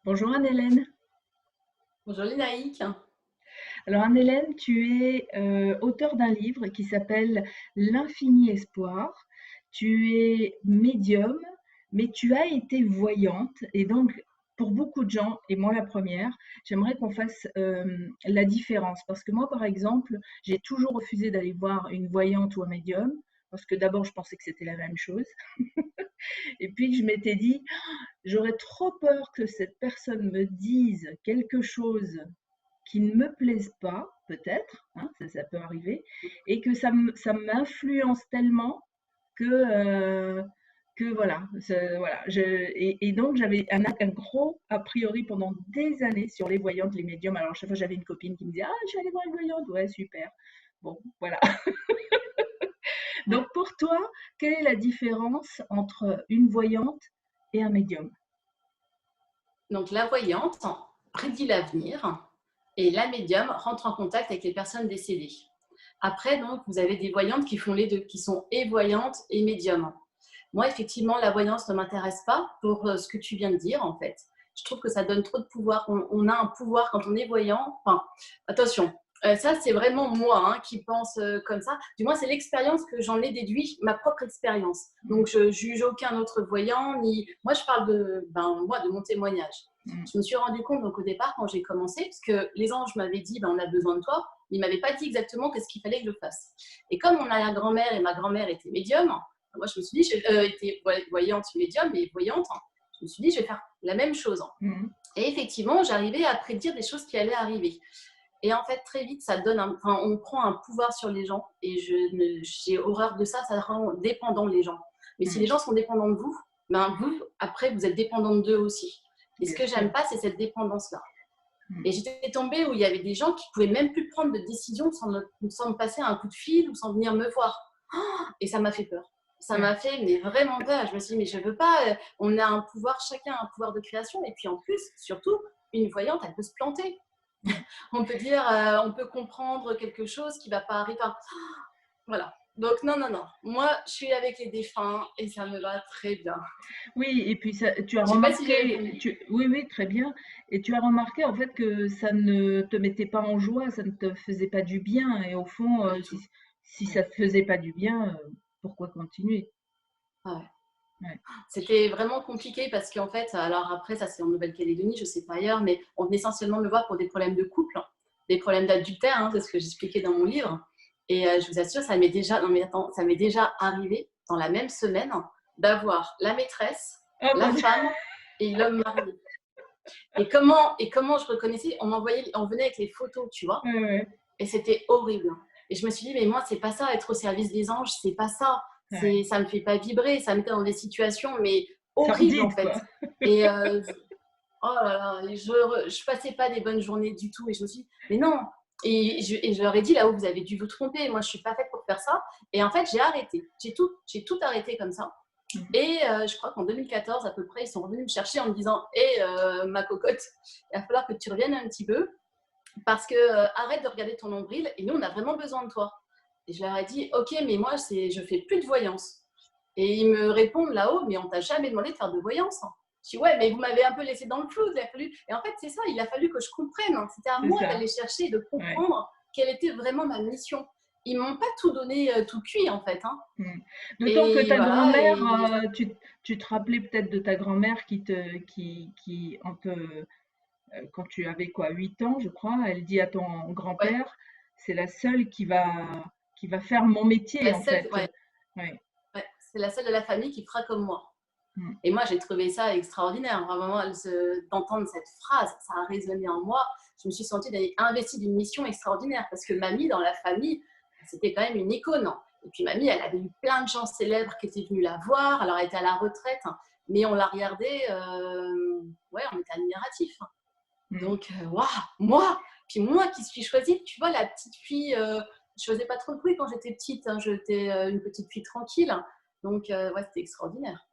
Bonjour Anne-Hélène. Bonjour Linaïk. Alors Anne-Hélène, tu es auteure d'un livre qui s'appelle L'infini espoir. Tu es médium, mais tu as été voyante. Et donc, pour beaucoup de gens, et moi la première, j'aimerais qu'on fasse la différence. Parce que moi, par exemple, j'ai toujours refusé d'aller voir une voyante ou un médium. Parce que d'abord, je pensais que c'était la même chose. Et puis, je m'étais dit, j'aurais trop peur que cette personne me dise quelque chose qui ne me plaisent pas, peut-être, hein, ça peut arriver, et que ça m'influence tellement que, voilà, voilà. Et donc j'avais un gros a priori pendant des années sur les voyantes, les médiums. Alors chaque fois j'avais une copine qui me disait: «Ah, je suis allée voir une voyante, ouais, super.» Bon, voilà. Donc pour toi, quelle est la différence entre une voyante et un médium? Donc la voyante prédit l'avenir et la médium rentre en contact avec les personnes décédées. Après, donc, vous avez des voyantes qui font les deux, qui sont et voyantes et médium. Moi, effectivement, la voyance ne m'intéresse pas pour ce que tu viens de dire, en fait. Je trouve que ça donne trop de pouvoir. On a un pouvoir quand on est voyant. Enfin, attention, ça, c'est vraiment moi qui pense comme ça. Du moins, c'est l'expérience que j'en ai déduit, ma propre expérience. Donc, je juge aucun autre voyant. Ni... Moi, je parle moi, de mon témoignage. Mm. Je me suis rendu compte donc, au départ, quand j'ai commencé, parce que les anges m'avaient dit on a besoin de toi, mais ils ne m'avaient pas dit exactement qu'est-ce qu'il fallait que je fasse. Et comme mon arrière-grand-mère et ma grand-mère étaient médiums, moi, je me suis dit, était voyante, médium, mais voyante, je me suis dit, je vais faire la même chose. Mm. Et effectivement, j'arrivais à prédire des choses qui allaient arriver. Et en fait, très vite, ça donne on prend un pouvoir sur les gens. Et j'ai horreur de ça, ça rend dépendant les gens. Mais si les gens sont dépendants de vous, ben vous, après, vous êtes dépendant d'eux aussi. Et ce Bien que sûr. j'aime pas, c'est cette dépendance-là. Mm. Et j'étais tombée où il y avait des gens qui pouvaient même plus prendre de décision sans me passer un coup de fil ou sans venir me voir. Et ça m'a fait peur. Ça Ouais. m'a fait mais vraiment peur. Je me suis dit, mais je veux pas. On a un pouvoir, chacun a un pouvoir de création. Et puis en plus, surtout, une voyante, elle peut se planter. Mm. On peut dire, on peut comprendre quelque chose qui va pas arriver. Enfin, voilà. Donc non, non, non. Moi, je suis avec les défunts et ça me va très bien. Oui, et puis ça, tu as Je sais pas si j'ai remarqué, répondu. oui, oui, très bien. Et tu as remarqué en fait que ça ne te mettait pas en joie, ça ne te faisait pas du bien. Et au fond, Pas du tout. si ça te faisait pas du bien, pourquoi continuer? Ah ouais. Ouais. C'était vraiment compliqué parce qu'en fait, alors après, ça c'est en Nouvelle-Calédonie, je sais pas ailleurs, mais on venait essentiellement me voir pour des problèmes de couple, des problèmes d'adultère, c'est ce que j'expliquais dans mon livre. Et je vous assure, ça m'est déjà, non mais attends, ça m'est déjà arrivé dans la même semaine d'avoir la maîtresse, Oh la mon Dieu! femme et l'homme marié. Et comment je reconnaissais, on venait avec les photos, tu vois, Ouais, ouais, et c'était horrible. Et je me suis dit, mais moi, c'est pas ça, être au service des anges, c'est pas ça. ouais. Ça me fait pas vibrer, ça me met dans des situations, mais horribles en Sordide, fait. quoi. Et oh là là, je passais pas des bonnes journées du tout. Et je me suis dit, mais non. Et je leur ai dit là-haut, vous avez dû vous tromper. Moi, je suis pas faite pour faire ça. Et en fait, j'ai arrêté. J'ai tout arrêté comme ça. Mm. Et je crois qu'en 2014 à peu près, ils sont revenus me chercher en me disant, hé, ma cocotte, il va falloir que tu reviennes un petit peu parce que arrête de regarder ton nombril et nous, on a vraiment besoin de toi. Et je leur ai dit, ok, mais moi, je fais plus de voyance. Et ils me répondent là-haut, mais on t'a jamais demandé de faire de voyance. Je dis, ouais, mais vous m'avez un peu laissé dans le flou. Il a fallu... Et en fait, c'est ça, il a fallu que je comprenne. C'était à C'est moi ça. d'aller chercher et de Ouais. comprendre quelle était vraiment ma mission. Ils m'ont pas tout donné, tout cuit, en fait. Mm. D'autant que Et ta voilà, grand-mère, et tu te rappelais peut-être de ta grand-mère qui quand tu avais quoi, 8 ans, je crois, elle dit à ton ouais, grand-père, c'est la seule qui va faire mon métier, la en seule, fait. ouais, Ouais. ouais, c'est la seule de la famille qui fera comme moi. Mm. Et moi, j'ai trouvé ça extraordinaire. Vraiment, d'entendre cette phrase, ça a résonné en moi. Je me suis sentie investie d'une mission extraordinaire parce que mamie, dans la famille, c'était quand même une icône. Et puis mamie, elle avait eu plein de gens célèbres qui étaient venus la voir. Alors, elle était à la retraite, mais on la regardait, ouais, on était admiratifs. Mm. Donc, waouh, moi, puis moi qui suis choisie, tu vois, la petite fille, je faisais pas trop de bruit quand j'étais petite. J'étais une petite fille tranquille. Donc, ouais, c'était extraordinaire.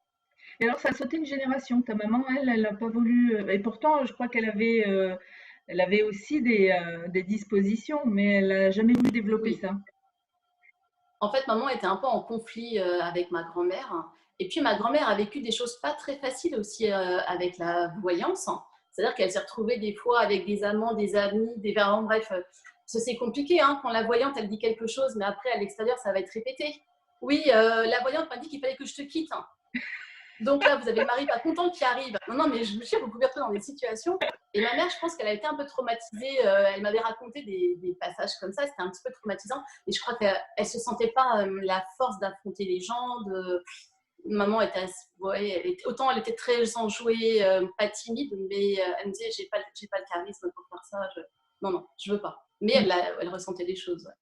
Et alors, ça a sauté une génération. Ta maman, elle n'a pas voulu. Et pourtant, je crois elle avait aussi des dispositions, mais elle n'a jamais voulu développer Oui. ça. En fait, maman était un peu en conflit avec ma grand-mère. Et puis, ma grand-mère a vécu des choses pas très faciles aussi avec la voyance. C'est-à-dire qu'elle s'est retrouvée des fois avec des amants, des amis, des parents, bref. C'est compliqué, hein, quand la voyante, elle dit quelque chose, mais après, à l'extérieur, ça va être répété. Oui, la voyante m'a dit qu'il fallait que je te quitte. Donc là, vous avez le mari pas content qui arrive. Non, non, mais je me suis dit, vous pouvez retrouver dans des situations. Et ma mère, je pense qu'elle a été un peu traumatisée. Elle m'avait raconté des passages comme ça. C'était un petit peu traumatisant. Et je crois qu'elle ne se sentait pas la force d'affronter les gens. Maman était, autant elle était très enjouée, pas timide, mais elle me disait, j'ai pas le charisme pour faire ça. Non, non, je veux pas. Mais elle ressentait des choses. Ouais.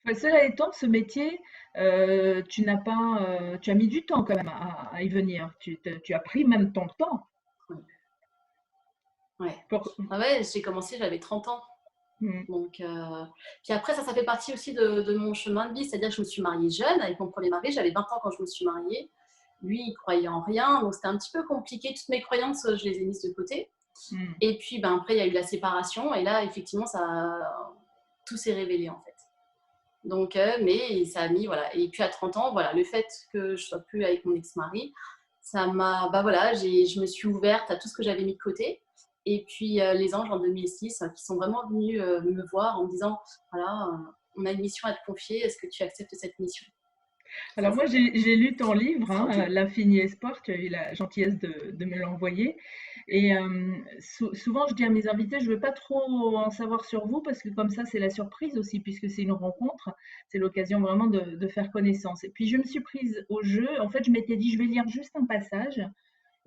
Enfin, cela étant, ce métier, tu as mis du temps quand même à y venir. Tu as pris même ton temps. Ouais. Pour... Ah ouais, j'ai commencé, j'avais 30 ans. Donc, puis après, ça fait partie aussi de mon chemin de vie. C'est-à-dire que je me suis mariée jeune avec mon premier mari. J'avais 20 ans quand je me suis mariée. Lui, il croyait en rien. Donc, c'était un petit peu compliqué. Toutes mes croyances, je les ai mises de côté. Et puis, ben, après, il y a eu la séparation. Et là, effectivement, tout s'est révélé, en fait. Donc, mais ça a mis, voilà. Et puis, à 30 ans, voilà, le fait que je ne sois plus avec mon ex-mari, ça m'a, bah voilà, je me suis ouverte à tout ce que j'avais mis de côté. Et puis, les anges en 2006 qui sont vraiment venus me voir en me disant, voilà, on a une mission à te confier, est-ce que tu acceptes cette mission? Alors moi, j'ai lu ton livre, hein, L'Infini Espoir, tu as eu la gentillesse de me l'envoyer. Et souvent, je dis à mes invités, je ne veux pas trop en savoir sur vous, parce que comme ça, c'est la surprise aussi, puisque c'est une rencontre, c'est l'occasion vraiment de faire connaissance. Et puis, je me suis prise au jeu. En fait, je m'étais dit, je vais lire juste un passage,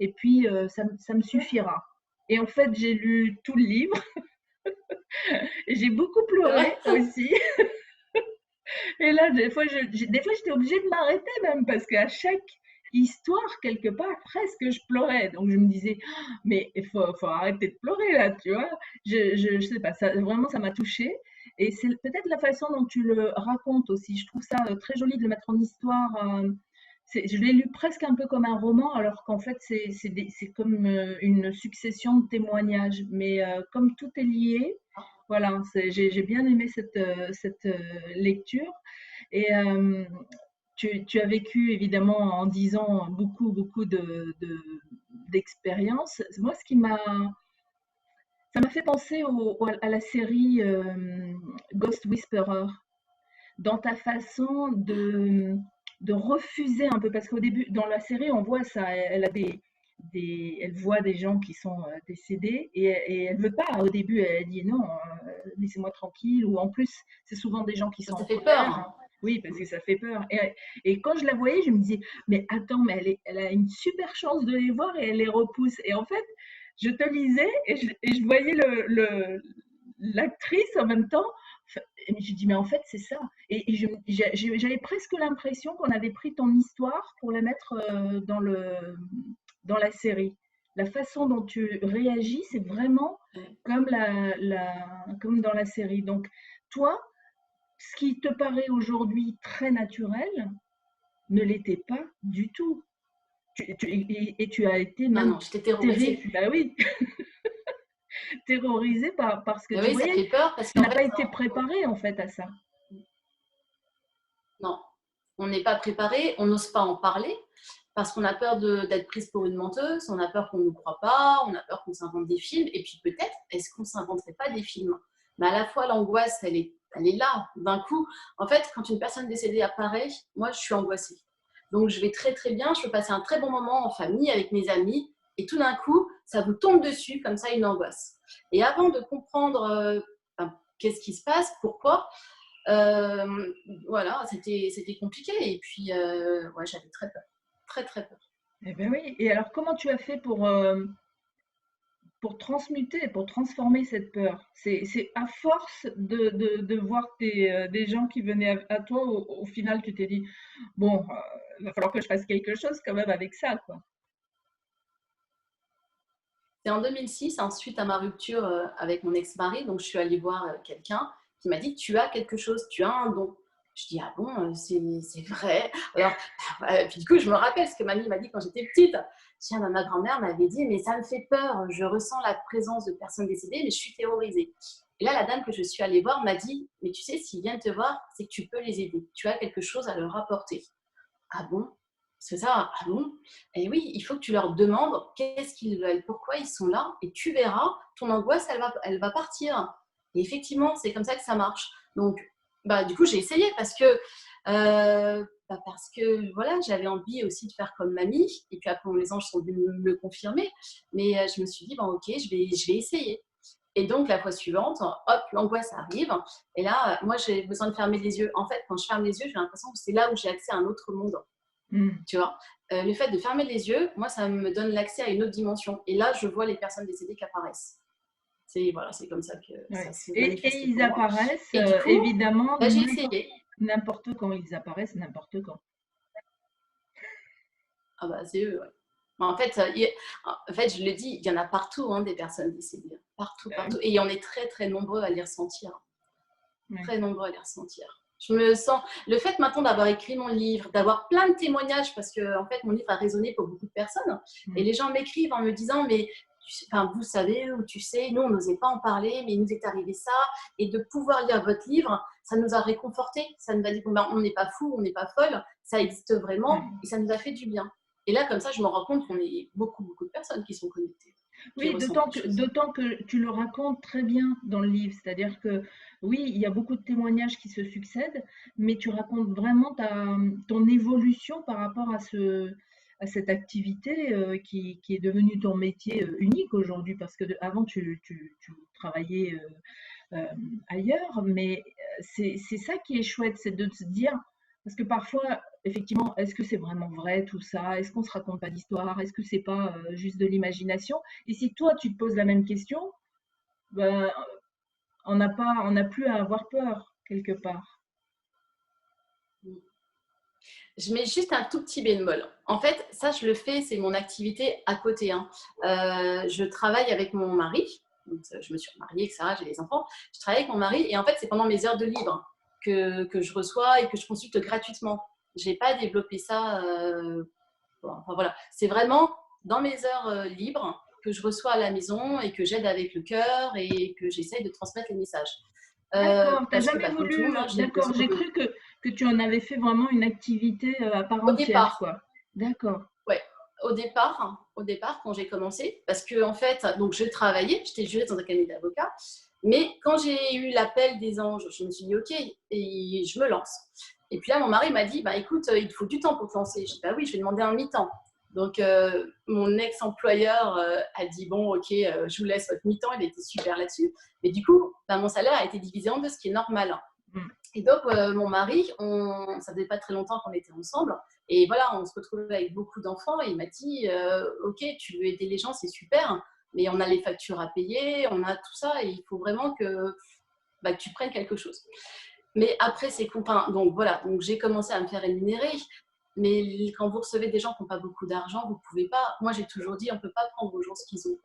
et puis ça me suffira. Et en fait, j'ai lu tout le livre, et j'ai beaucoup pleuré aussi. Et là, des fois, j'étais obligée de m'arrêter même parce qu'à chaque histoire, quelque part, presque, je pleurais. Donc, je me disais, «Ah, mais il faut arrêter de pleurer là, tu vois. Je sais pas, ça, vraiment, ça m'a touchée. Et c'est peut-être la façon dont tu le racontes aussi. Je trouve ça très joli de le mettre en histoire. Je l'ai lu presque un peu comme un roman, alors qu'en fait, c'est comme une succession de témoignages. Mais comme tout est lié, voilà, j'ai bien aimé cette lecture. Et tu as vécu évidemment en 10 ans beaucoup d'expériences. Moi, ça m'a fait penser à la série Ghost Whisperer, dans ta façon de refuser un peu, parce qu'au début, dans la série, on voit ça, elle a elle voit des gens qui sont décédés et elle veut pas. Au début, elle dit non, laissez-moi tranquille. Ou en plus, c'est souvent des gens qui sont Ça en fait colère. peur. Hein. Oui, parce que ça fait peur. Et quand je la voyais, je me disais, mais attends, mais elle a une super chance de les voir et elle les repousse. Et en fait, je te lisais et je voyais l'actrice en même temps. Et je dis, mais en fait, c'est ça. Et j'avais presque l'impression qu'on avait pris ton histoire pour la mettre dans la série. La façon dont tu réagis, c'est vraiment comme, comme dans la série. Donc, toi, ce qui te paraît aujourd'hui très naturel ne l'était pas du tout. Et tu as été Ah même non, j'étais terrorisée. bah oui, terrorisée parce que Mais tu oui, ça voyais, fait peur parce tu qu'en n'as fait, pas été préparée en fait à ça. non, on n'est pas préparé, on n'ose pas en parler parce qu'on a peur d'être prise pour une menteuse, on a peur qu'on ne nous croit pas, on a peur qu'on s'invente des films. Et puis peut-être, est-ce qu'on ne s'inventerait pas des films? Mais à la fois, l'angoisse, elle est là d'un coup. En fait, quand une personne décédée apparaît, moi, je suis angoissée. Donc, je vais très, très bien, je peux passer un très bon moment en famille, avec mes amis, et tout d'un coup, ça vous tombe dessus, comme ça, une angoisse. Et avant de comprendre qu'est-ce qui se passe, pourquoi, voilà, c'était compliqué. Et puis, ouais, j'avais très peur. Très, très peur. Eh ben oui. Et alors, comment tu as fait pour transmuter, pour transformer cette peur? C'est à force de voir des gens qui venaient à toi, au final, tu t'es dit, bon, il va falloir que je fasse quelque chose quand même avec ça, quoi. C'est en 2006, suite à ma rupture avec mon ex-mari, donc je suis allée voir quelqu'un qui m'a dit, tu as quelque chose, tu as un don. Je dis, ah bon, c'est vrai. Alors, puis du coup, je me rappelle ce que mamie m'a dit quand j'étais petite. Tiens, ma grand-mère m'avait dit, mais ça me fait peur, je ressens la présence de personnes décédées, mais je suis terrorisée. Et là, la dame que je suis allée voir m'a dit, mais tu sais, s'ils viennent te voir, c'est que tu peux les aider. Tu as quelque chose à leur apporter. Ah bon? C'est ça, ah bon? Et oui, il faut que tu leur demandes qu'est-ce qu'ils veulent, pourquoi ils sont là, et tu verras, ton angoisse, elle va partir. Et effectivement, c'est comme ça que ça marche. Donc, bah, du coup, j'ai essayé parce que voilà, j'avais envie aussi de faire comme mamie. Et puis après, les anges sont venus me le confirmer. Mais je me suis dit, bon, ok, je vais essayer. Et donc, la fois suivante, hop, l'angoisse arrive. Et là, moi, j'ai besoin de fermer les yeux. En fait, quand je ferme les yeux, j'ai l'impression que c'est là où j'ai accès à un autre monde. Mmh. Tu vois, le fait de fermer les yeux, moi, ça me donne l'accès à une autre dimension. Et là, je vois les personnes décédées qui apparaissent. C'est voilà, c'est comme ça que ça Ouais, se et manifeste ils pour moi. apparaissent, Et du coup, évidemment bah, j'ai essayé. n'importe quand, ils apparaissent n'importe quand. Ah bah, c'est eux, ouais. En fait, je le dis, il y en a partout, hein, des personnes décédées. Partout, Bah partout. oui, Et on est très, très nombreux à les ressentir. ouais. Très nombreux à les ressentir. Je me sens, le fait maintenant d'avoir écrit mon livre, d'avoir plein de témoignages, parce que en fait mon livre a résonné pour beaucoup de personnes, et Mmh. les gens m'écrivent en me disant mais enfin, vous savez ou tu sais, nous on n'osait pas en parler, mais il nous est arrivé ça, et de pouvoir lire votre livre, ça nous a réconforté, ça nous a dit bon, ben, on n'est pas fou, on n'est pas folle, ça existe vraiment, Ouais. et ça nous a fait du bien. Et là comme ça je me rends compte qu'on est beaucoup beaucoup de personnes qui sont connectées, qui Oui, ressentent des choses. d'autant que tu le racontes très bien dans le livre. C'est-à-dire que oui, il y a beaucoup de témoignages qui se succèdent, mais tu racontes vraiment ton évolution par rapport à cette activité qui est devenue ton métier unique aujourd'hui, parce que avant tu travaillais ailleurs, mais c'est ça qui est chouette, c'est de se dire, parce que parfois, effectivement, est-ce que c'est vraiment vrai tout ça? Est-ce qu'on se raconte pas d'histoire? Est-ce que c'est pas juste de l'imagination? Et si toi, tu te poses la même question, ben, on n'a plus à avoir peur quelque part. Je mets juste un tout petit bémol. En fait, ça, je le fais, c'est mon activité à côté, hein. Je travaille avec mon mari. Donc, je me suis mariée, etc. J'ai des enfants. Je travaille avec mon mari et en fait, c'est pendant mes heures de libre que je reçois et que je consulte gratuitement. Je n'ai pas développé ça. Bon, enfin, voilà. C'est vraiment dans mes heures libres que je reçois à la maison et que j'aide avec le cœur et que j'essaye de transmettre les messages. D'accord, t'as Parce que, jamais bah, comme tout le monde, voulu, hein, j'ai d'accord, besoin j'ai de... cru que tu en avais fait vraiment une activité à part Au entière, départ, quoi. D'accord. ouais, au départ, quand j'ai commencé, parce que en fait, donc je travaillais, j'étais juriste dans un cabinet d'avocats, mais quand j'ai eu l'appel des anges, je me suis dit ok, et je me lance. Et puis là, mon mari m'a dit, bah écoute, il te faut du temps pour te lancer. Je dis bah oui, je vais demander un mi-temps. Donc mon ex-employeur a dit bon ok, je vous laisse votre mi-temps, il était super là-dessus. Mais du coup, bah, mon salaire a été divisé en deux, ce qui est normal. Mm. Et donc, mon mari, ça faisait pas très longtemps qu'on était ensemble. Et voilà, on se retrouvait avec beaucoup d'enfants. Et il m'a dit ok, tu veux aider les gens, c'est super, mais on a les factures à payer, on a tout ça, et il faut vraiment que tu prennes quelque chose. Mais après, c'est copains. Donc voilà, donc j'ai commencé à me faire rémunérer. Mais quand vous recevez des gens qui n'ont pas beaucoup d'argent, vous ne pouvez pas. Moi, j'ai toujours dit on ne peut pas prendre aux gens ce qu'ils ont.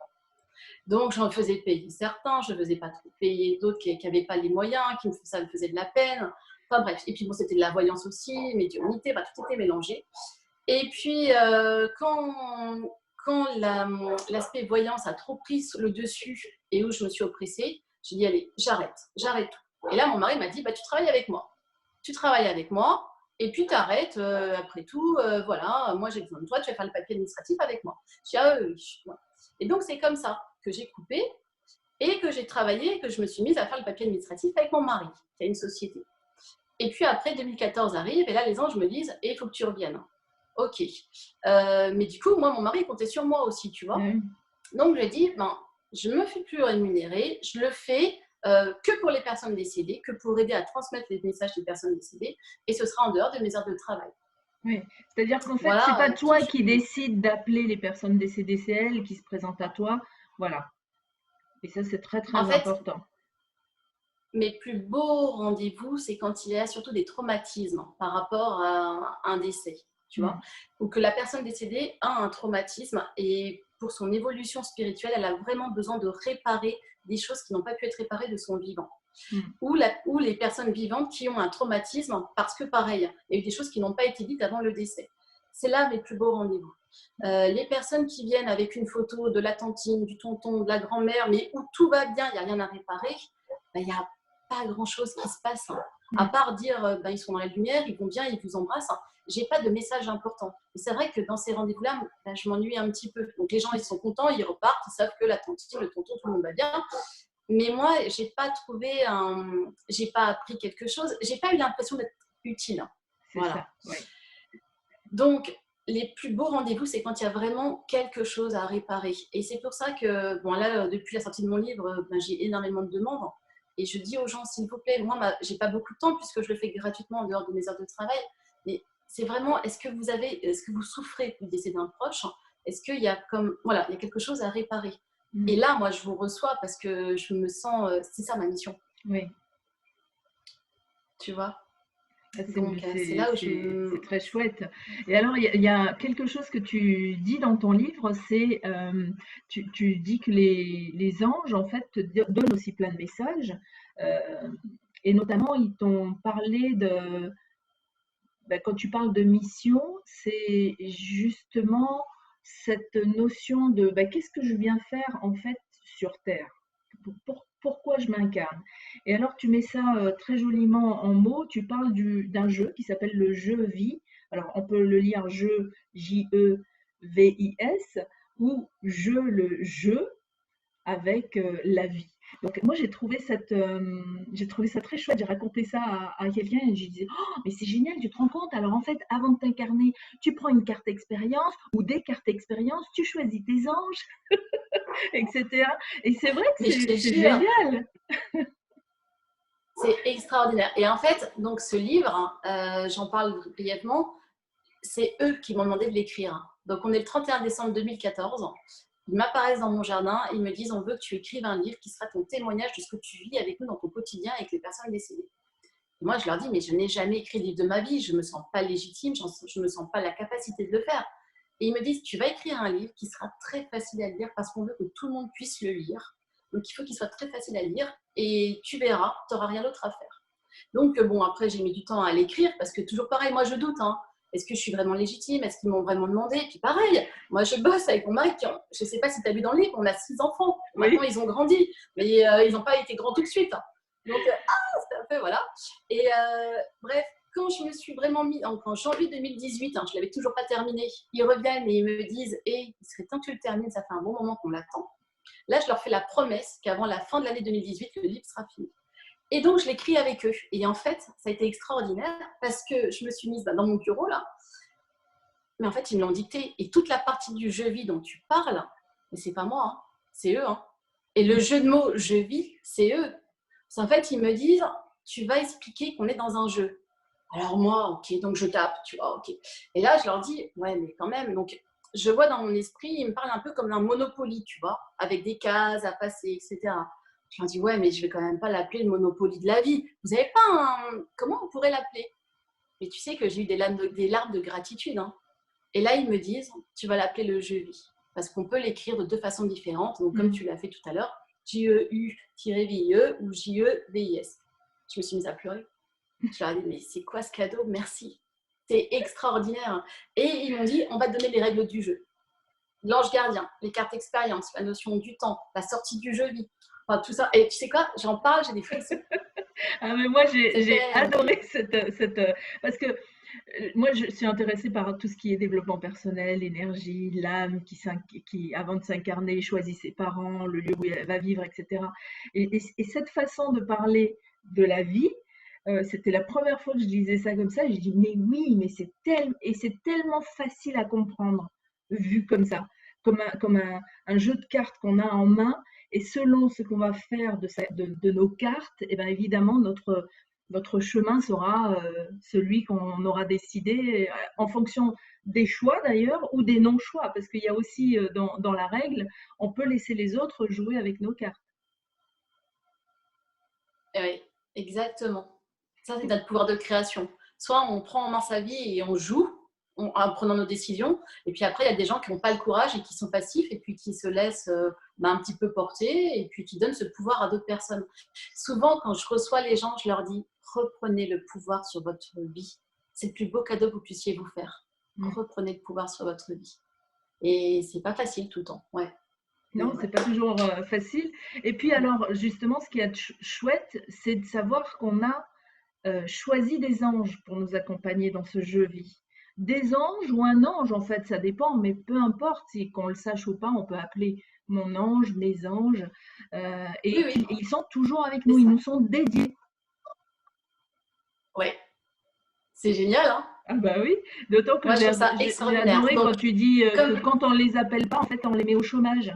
Donc, j'en faisais payer certains, je ne faisais pas trop payer d'autres qui n'avaient pas les moyens, ça me faisait de la peine. Enfin bref, et puis bon, c'était de la voyance aussi, médiumnité, bah, tout était mélangé. Et puis, quand l'aspect voyance a trop pris le dessus et où je me suis oppressée, j'ai dit, allez, j'arrête tout. Et là, mon mari m'a dit, bah, tu travailles avec moi. Tu travailles avec moi, et puis tu arrêtes, après tout, voilà, moi j'ai besoin de toi, tu vas faire le papier administratif avec moi. Je dis, ah oui. Et donc, c'est comme ça que j'ai coupé et que j'ai travaillé et que je me suis mise à faire le papier administratif avec mon mari, qui a une société. Et puis après, 2014 arrive, et là, les anges me disent, il faut que tu reviennes. Ok. Mais du coup, moi, mon mari comptait sur moi aussi, tu vois. Ouais. Donc, je dis, ben, je ne me fais plus rémunérer, je le fais que pour les personnes décédées, que pour aider à transmettre les messages des personnes décédées, et ce sera en dehors de mes heures de travail. Oui, c'est-à-dire qu'en fait, c'est Voilà pas qui toi je qui suis. décides d'appeler les personnes décédées, c'est elles qui se présentent à toi. Voilà. Et ça, c'est très, En très fait, important. mes plus beaux rendez-vous, c'est quand il y a surtout des traumatismes par rapport à un décès, tu vois, Mm. ou que la personne décédée a un traumatisme et pour son évolution spirituelle, elle a vraiment besoin de réparer des choses qui n'ont pas pu être réparées de son vivant. Mm. Ou les personnes vivantes qui ont un traumatisme parce que, pareil, il y a eu des choses qui n'ont pas été dites avant le décès. C'est là mes plus beaux rendez-vous. Les personnes qui viennent avec une photo de la tantine, du tonton, de la grand-mère, mais où tout va bien, il n'y a rien à réparer, il n'y a pas grand-chose qui se passe, hein. À Mm. part dire ils sont dans la lumière, ils vont bien, ils vous embrassent. j'ai pas de message important. Et c'est vrai que dans ces rendez-vous-là, bah, je m'ennuie un petit peu. Donc les gens, ils sont contents, ils repartent, ils savent que la tantine, le tonton, tout le monde va bien. Mais moi, j'ai pas appris quelque chose, j'ai pas eu l'impression d'être utile. C'est Voilà. ça, oui. Donc, les plus beaux rendez-vous, c'est quand il y a vraiment quelque chose à réparer. Et c'est pour ça que, bon, là, depuis la sortie de mon livre, ben, j'ai énormément de demandes. Et je dis aux gens, s'il vous plaît, moi, j'ai pas beaucoup de temps puisque je le fais gratuitement en dehors de mes heures de travail. Mais c'est vraiment, est-ce que vous souffrez du décès d'un proche? Est-ce qu'il y a voilà, il y a quelque chose à réparer? Et là, moi, je vous reçois parce que je me sens, c'est ça ma mission. Oui. Tu vois? Donc, c'est là où c'est très chouette. Et alors, il y a quelque chose que tu dis dans ton livre, c'est, tu dis que les anges, en fait, te donnent aussi plein de messages. Et notamment, ils t'ont parlé de, ben, quand tu parles de mission, c'est justement cette notion de ben, qu'est-ce que je viens faire en fait sur Terre? Pourquoi je m'incarne? Et alors tu mets ça très joliment en mots, tu parles d'un jeu qui s'appelle le jeu vie. Alors on peut le lire jeu, J-E-V-I-S, ou jeu, le jeu avec la vie. Donc moi j'ai trouvé ça très chouette. J'ai raconté ça à quelqu'un et je lui disais oh mais c'est génial, tu te rends compte? Alors en fait avant de t'incarner, tu prends une carte expérience ou des cartes expérience, tu choisis tes anges, etc. Et c'est vrai que c'est génial. C'est extraordinaire. Et en fait, donc ce livre, j'en parle brièvement, c'est eux qui m'ont demandé de l'écrire. Donc on est le 31 décembre 2014. Ils m'apparaissent dans mon jardin, ils me disent on veut que tu écrives un livre qui sera ton témoignage de ce que tu vis avec nous dans ton quotidien avec les personnes décédées. Et moi je leur dis mais je n'ai jamais écrit de livre de ma vie, je ne me sens pas légitime, je ne me sens pas la capacité de le faire. Et ils me disent tu vas écrire un livre qui sera très facile à lire parce qu'on veut que tout le monde puisse le lire. Donc il faut qu'il soit très facile à lire et tu verras, tu n'auras rien d'autre à faire. Donc bon, après j'ai mis du temps à l'écrire parce que toujours pareil, moi je doute. Hein. Est-ce que je suis vraiment légitime? Est-ce qu'ils m'ont vraiment demandé? Et puis pareil, moi je bosse avec mon mari. Je ne sais pas si tu as vu dans le livre, on a 6 enfants. Maintenant ils ont grandi, mais ils n'ont pas été grands tout de suite. Donc c'est un peu voilà. Et bref, quand je me suis vraiment mis en janvier 2018, je ne l'avais toujours pas terminé, ils reviennent et ils me disent il serait temps que tu le termines, ça fait un bon moment qu'on l'attend. Là, je leur fais la promesse qu'avant la fin de l'année 2018, le livre sera fini. Et donc, je l'écris avec eux. Et en fait, ça a été extraordinaire parce que je me suis mise dans mon bureau, là. Mais en fait, ils me l'ont dicté. Et toute la partie du je vis dont tu parles, mais c'est pas moi, hein, c'est eux. Hein. Et le jeu de mots je vis, c'est eux. En fait, ils me disent, tu vas expliquer qu'on est dans un jeu. Alors moi, ok, donc je tape, tu vois, ok. Et là, je leur dis, ouais, mais quand même, donc je vois dans mon esprit, ils me parlent un peu comme d'un Monopoly, tu vois, avec des cases à passer, etc. Je leur dis, ouais, mais je vais quand même pas l'appeler le Monopoly de la vie. Vous n'avez pas un... Comment on pourrait l'appeler? Mais tu sais que j'ai eu des larmes de gratitude. Hein. Et là, ils me disent, tu vas l'appeler le je vis. Parce qu'on peut l'écrire de 2 façons différentes. Donc, comme tu l'as fait tout à l'heure, J-E-U-V-I-E ou J-E-V-I-S. Je me suis mise à pleurer. Je leur ai dit, mais c'est quoi ce cadeau? Merci. C'est extraordinaire. Et ils m'ont dit, on va te donner les règles du jeu. L'ange gardien, les cartes expérience, la notion du temps, la sortie du jeu vie. Enfin, tout ça. Et tu sais quoi? J'en parle, j'ai des frissons. Ah, mais moi, j'ai adoré parce que moi, je suis intéressée par tout ce qui est développement personnel, énergie, l'âme qui, avant de s'incarner, choisit ses parents, le lieu où elle va vivre, etc. Et cette façon de parler de la vie, c'était la première fois que je disais ça comme ça. Et je dis, mais oui, mais c'est tellement facile à comprendre, vu comme ça, comme un jeu de cartes qu'on a en main. Et selon ce qu'on va faire de nos cartes, et bien évidemment, notre chemin sera celui qu'on aura décidé en fonction des choix d'ailleurs ou des non-choix, parce qu'il y a aussi dans la règle, on peut laisser les autres jouer avec nos cartes. Oui, exactement. Ça, c'est notre pouvoir de création. Soit on prend en main sa vie et on joue en prenant nos décisions. Et puis après, il y a des gens qui n'ont pas le courage et qui sont passifs et puis qui se laissent un petit peu porter et puis qui donnent ce pouvoir à d'autres personnes. Souvent, quand je reçois les gens, je leur dis reprenez le pouvoir sur votre vie. C'est le plus beau cadeau que vous puissiez vous faire. Reprenez le pouvoir sur votre vie. Et c'est pas facile tout le temps. Ouais. Non, c'est pas toujours facile. Et puis alors, justement, ce qui est chouette, c'est de savoir qu'on a choisi des anges pour nous accompagner dans ce jeu vie. des anges ou un ange, en fait, ça dépend, mais peu importe, si qu'on le sache ou pas, on peut appeler mon ange, mes anges, Oui, et oui, ils sont toujours avec c'est nous, ils ça. nous sont dédiés. Ouais, c'est génial, hein. Ah bah oui, d'autant que Moi, je trouve ça j'ai extraordinaire. adoré Donc, quand tu dis que comme, quand on les appelle pas, en fait, on les met au chômage.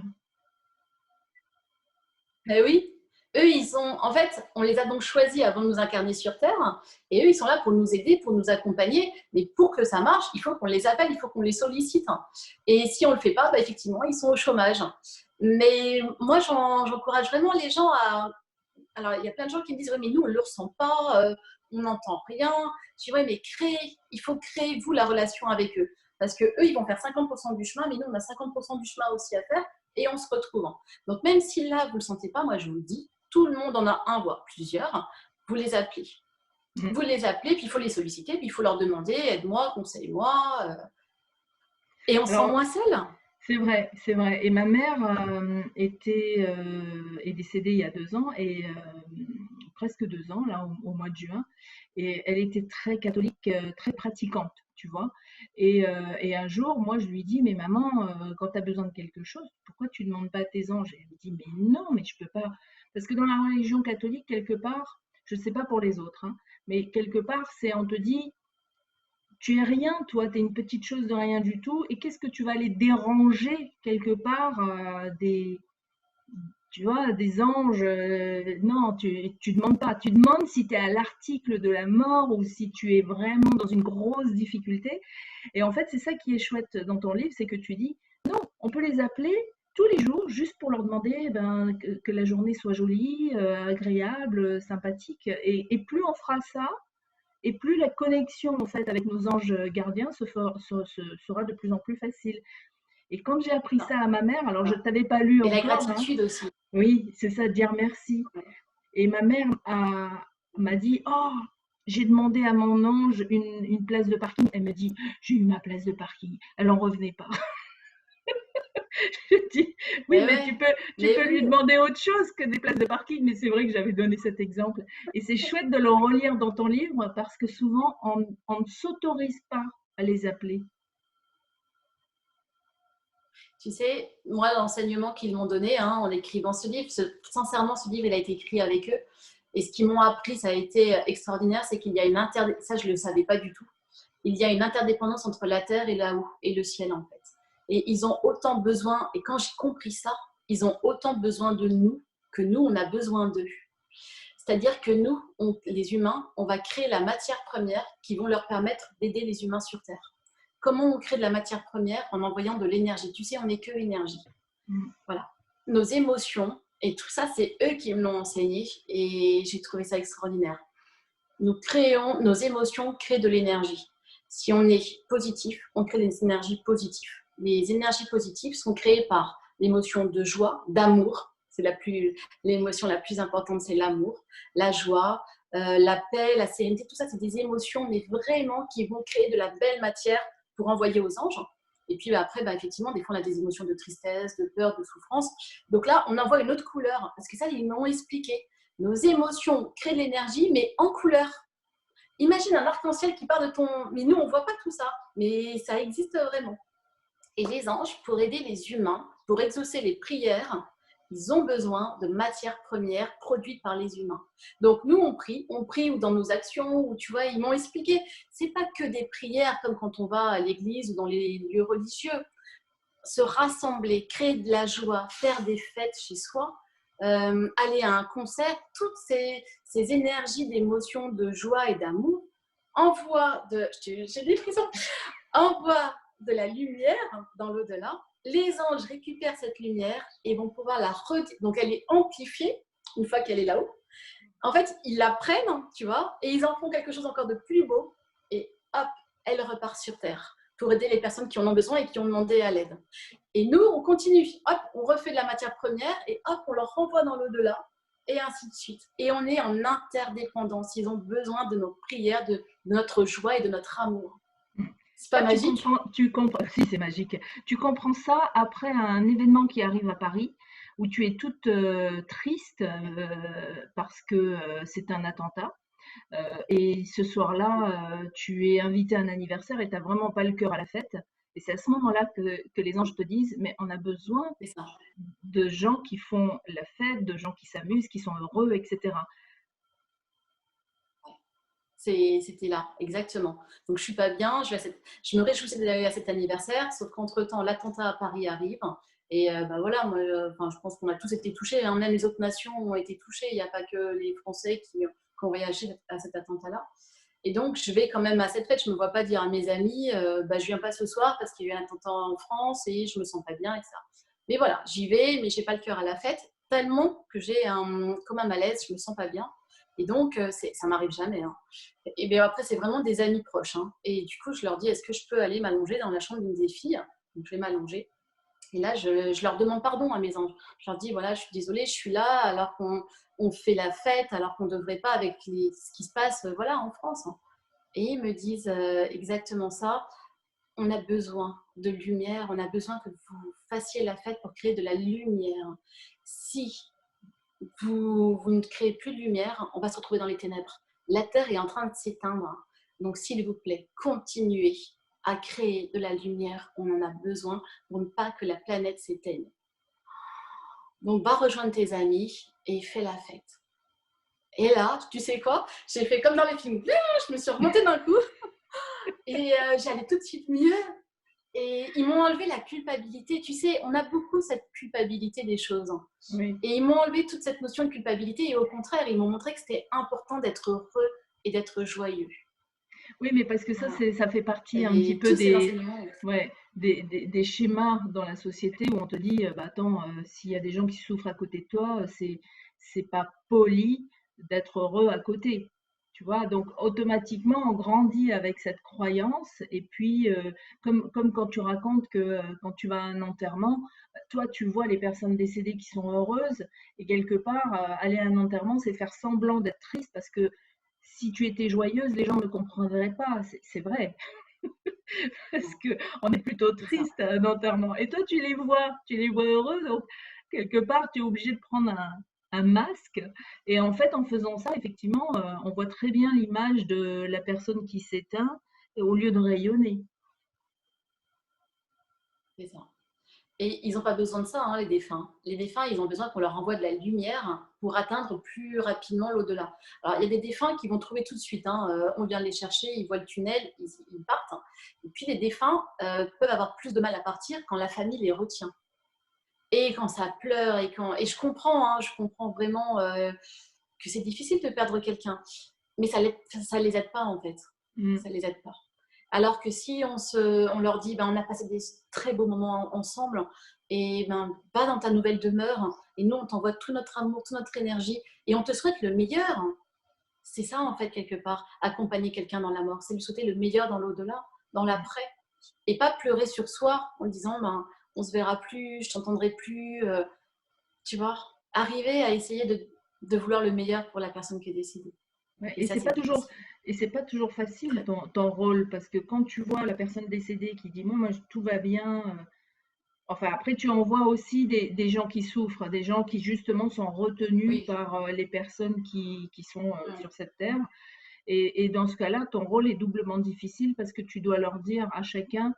ben oui, eux, ils sont, en fait, on les a donc choisis avant de nous incarner sur Terre, et eux, ils sont là pour nous aider, pour nous accompagner, mais pour que ça marche, il faut qu'on les appelle, il faut qu'on les sollicite. Et si on ne le fait pas, bah, effectivement, ils sont au chômage. Mais moi, j'encourage vraiment les gens à... Alors, il y a plein de gens qui me disent, oui, mais nous, on ne le ressent pas, on n'entend rien. Je dis, oui, mais il faut créer, vous, la relation avec eux. Parce que eux, ils vont faire 50% du chemin, mais nous, on a 50% du chemin aussi à faire, et on se retrouve. Donc, même si là, vous ne le sentez pas, moi, je vous le dis, tout le monde en a un, voire plusieurs, vous les appelez. Mm. Vous les appelez, puis il faut les solliciter, puis il faut leur demander, aide-moi, conseille-moi, et on se sent Alors, moins seul. c'est vrai, c'est vrai. Et ma mère est décédée il y a 2 ans, et presque 2 ans, là, au mois de juin. Et elle était très catholique, très pratiquante, tu vois. Et un jour, moi, je lui dis, mais maman, quand tu as besoin de quelque chose, pourquoi tu ne demandes pas à tes anges? Et elle me dit, mais non, mais je peux pas. Parce que dans la religion catholique, quelque part, je ne sais pas pour les autres, hein, mais quelque part, on te dit, tu es rien, toi, tu es une petite chose de rien du tout, et qu'est-ce que tu vas aller déranger quelque part tu vois, des anges? Non, tu demandes pas. Tu demandes si tu es à l'article de la mort ou si tu es vraiment dans une grosse difficulté. Et en fait, c'est ça qui est chouette dans ton livre, c'est que tu dis, non, on peut les appeler tous les jours juste pour leur demander que la journée soit jolie, agréable, sympathique. Et plus on fera ça, et plus la connexion en fait avec nos anges gardiens sera de plus en plus facile. Et quand j'ai appris ça à ma mère, alors je ne t'avais pas lu Et la encore, hein, gratitude aussi. oui, c'est ça, dire merci. Et ma mère m'a dit, oh, j'ai demandé à mon ange une place de parking. Elle me dit, j'ai eu ma place de parking. Elle n'en revenait pas. Je dis, oui, Mais mais ouais, tu mais peux lui oui, demander autre chose que des places de parking. Mais c'est vrai que j'avais donné cet exemple. Et c'est chouette de le relire dans ton livre parce que souvent, on ne s'autorise pas à les appeler. tu sais, moi, l'enseignement qu'ils m'ont donné en écrivant ce livre, sincèrement, ce livre, il a été écrit avec eux. Et ce qu'ils m'ont appris, ça a été extraordinaire, c'est qu'il y a une interdépendance, ça je ne le savais pas du tout, il y a une interdépendance entre la terre et là-haut, et le ciel en fait. Et ils ont autant besoin, et quand j'ai compris ça, ils ont autant besoin de nous que nous, on a besoin d'eux. C'est-à-dire que nous, les humains, on va créer la matière première qui vont leur permettre d'aider les humains sur Terre. Comment on crée de la matière première? En envoyant de l'énergie. Tu sais, on n'est que énergie. Mm. Voilà. Nos émotions, et tout ça, c'est eux qui me l'ont enseigné, et j'ai trouvé ça extraordinaire. Nos émotions créent de l'énergie. Si on est positif, on crée des énergies positives. Les énergies positives sont créées par l'émotion de joie, d'amour. L'émotion la plus importante, c'est l'amour, la joie, la paix, la sérénité. Tout ça, c'est des émotions, mais vraiment qui vont créer de la belle matière pour envoyer aux anges. Et puis après, effectivement, des fois, on a des émotions de tristesse, de peur, de souffrance. Donc là, on envoie une autre couleur, parce que ça, ils m'ont expliqué. Nos émotions créent de l'énergie, mais en couleur. Imagine un arc-en-ciel qui part de ton... Mais nous, on ne voit pas tout ça, mais ça existe vraiment. Et les anges, pour aider les humains, pour exaucer les prières, ils ont besoin de matières premières produites par les humains. Donc nous, on prie ou dans nos actions, ou tu vois, ils m'ont expliqué, c'est pas que des prières comme quand on va à l'église ou dans les lieux religieux. Se rassembler, créer de la joie, faire des fêtes chez soi, aller à un concert, toutes ces énergies d'émotions, de joie et d'amour envoient j'ai des frissons, envoient de la lumière dans l'au-delà. Les anges récupèrent cette lumière et vont pouvoir donc elle est amplifiée une fois qu'elle est là-haut. En fait, ils la prennent, tu vois, et ils en font quelque chose encore de plus beau. Et hop, elle repart sur Terre pour aider les personnes qui en ont besoin et qui ont demandé à l'aide. Et nous, on continue. Hop, on refait de la matière première et hop, on leur renvoie dans l'au-delà et ainsi de suite. Et on est en interdépendance. Ils ont besoin de nos prières, de notre joie et de notre amour. C'est pas Ça, magique? tu comprends, si c'est magique. Tu comprends ça après un événement qui arrive à Paris où tu es toute triste parce que c'est un attentat. Et ce soir-là, tu es invité à un anniversaire et tu as vraiment pas le cœur à la fête. Et c'est à ce moment-là que les anges te disent, mais on a besoin C'est ça. de gens qui font la fête, de gens qui s'amusent, qui sont heureux, etc. C'était là, exactement. Donc, je suis pas bien. Je me réjouissais d'aller à cet anniversaire, sauf qu'entre-temps, l'attentat à Paris arrive. Et bah voilà, moi, enfin, je pense qu'on a tous été touchés, hein. Même les autres nations ont été touchées. Il n'y a pas que les Français qui ont réagi à cet attentat-là. Et donc, je vais quand même à cette fête. Je ne me vois pas dire à mes amis, bah, je viens pas ce soir parce qu'il y a eu un attentat en France et je me sens pas bien, etc. Mais voilà, j'y vais, mais j'ai pas le cœur à la fête, tellement que j'ai comme un malaise, je me sens pas bien. Et donc, ça m'arrive jamais, hein. Et bien après, c'est vraiment des amis proches, hein. Et du coup, je leur dis, est-ce que je peux aller m'allonger dans la chambre d'une des filles? Donc, je vais m'allonger. Et là, je leur demande pardon à mes anges. Je leur dis, voilà, je suis désolée, je suis là alors qu'on fait la fête, alors qu'on ne devrait pas avec ce qui se passe voilà, en France, hein. Et ils me disent exactement ça. On a besoin de lumière, on a besoin que vous fassiez la fête pour créer de la lumière. Si vous ne créez plus de lumière, on va se retrouver dans les ténèbres. La Terre est en train de s'éteindre. Donc, s'il vous plaît, continuez à créer de la lumière. On en a besoin pour ne pas que la planète s'éteigne. Donc, va rejoindre tes amis et fais la fête. Et là, tu sais quoi? J'ai fait comme dans les films. Je me suis remontée d'un coup et j'allais tout de suite mieux. Et ils m'ont enlevé la culpabilité. Tu sais, on a beaucoup cette culpabilité des choses. Oui. Et ils m'ont enlevé toute cette notion de culpabilité et au contraire, ils m'ont montré que c'était important d'être heureux et d'être joyeux. Oui, mais parce que ça, Voilà. ça fait partie un petit Et peu tous ces enseignements. ouais, des schémas dans la société où on te dit, bah attends, s'il y a des gens qui souffrent à côté de toi, c'est pas poli d'être heureux à côté. Tu vois? Donc automatiquement, on grandit avec cette croyance et puis, comme quand tu racontes que, quand tu vas à un enterrement, bah, toi, tu vois les personnes décédées qui sont heureuses et quelque part, aller à un enterrement, c'est faire semblant d'être triste parce que si tu étais joyeuse, les gens ne comprendraient pas. C'est vrai, parce que on est plutôt C'est ça. triste à un enterrement. Et toi, tu les vois heureux, donc quelque part, tu es obligé de prendre un masque. Et en fait, en faisant ça, effectivement, on voit très bien l'image de la personne qui s'éteint au lieu de rayonner. C'est ça. Et ils n'ont pas besoin de ça, hein, les défunts. Les défunts, ils ont besoin qu'on leur envoie de la lumière pour atteindre plus rapidement l'au-delà. Alors, il y a des défunts qui vont trouver tout de suite, hein, on vient les chercher, ils voient le tunnel, ils partent, hein. Et puis, les défunts peuvent avoir plus de mal à partir quand la famille les retient. Et quand ça pleure, et je comprends vraiment que c'est difficile de perdre quelqu'un. Mais ça les aide pas, en fait. Mm. Ça les aide pas. Alors que si on leur dit, ben, on a passé des très beaux moments ensemble, et ben, va dans ta nouvelle demeure, et nous, on t'envoie tout notre amour, toute notre énergie, et on te souhaite le meilleur. C'est ça, en fait, quelque part, accompagner quelqu'un dans la mort, c'est lui souhaiter le meilleur dans l'au-delà, dans l'après. Et pas pleurer sur soi en disant, ben, on se verra plus, je t'entendrai plus, tu vois. Arriver à essayer de vouloir le meilleur pour la personne qui est décédée. Ouais, Et ça, c'est difficile. et c'est pas toujours facile Très. ton rôle, parce que quand tu vois la personne décédée qui dit, moi, tout va bien. Enfin, après, tu en vois aussi des gens qui souffrent, des gens qui justement sont retenus Oui. par les personnes qui sont Mm. sur cette terre. Et dans ce cas-là, ton rôle est doublement difficile parce que tu dois leur dire à chacun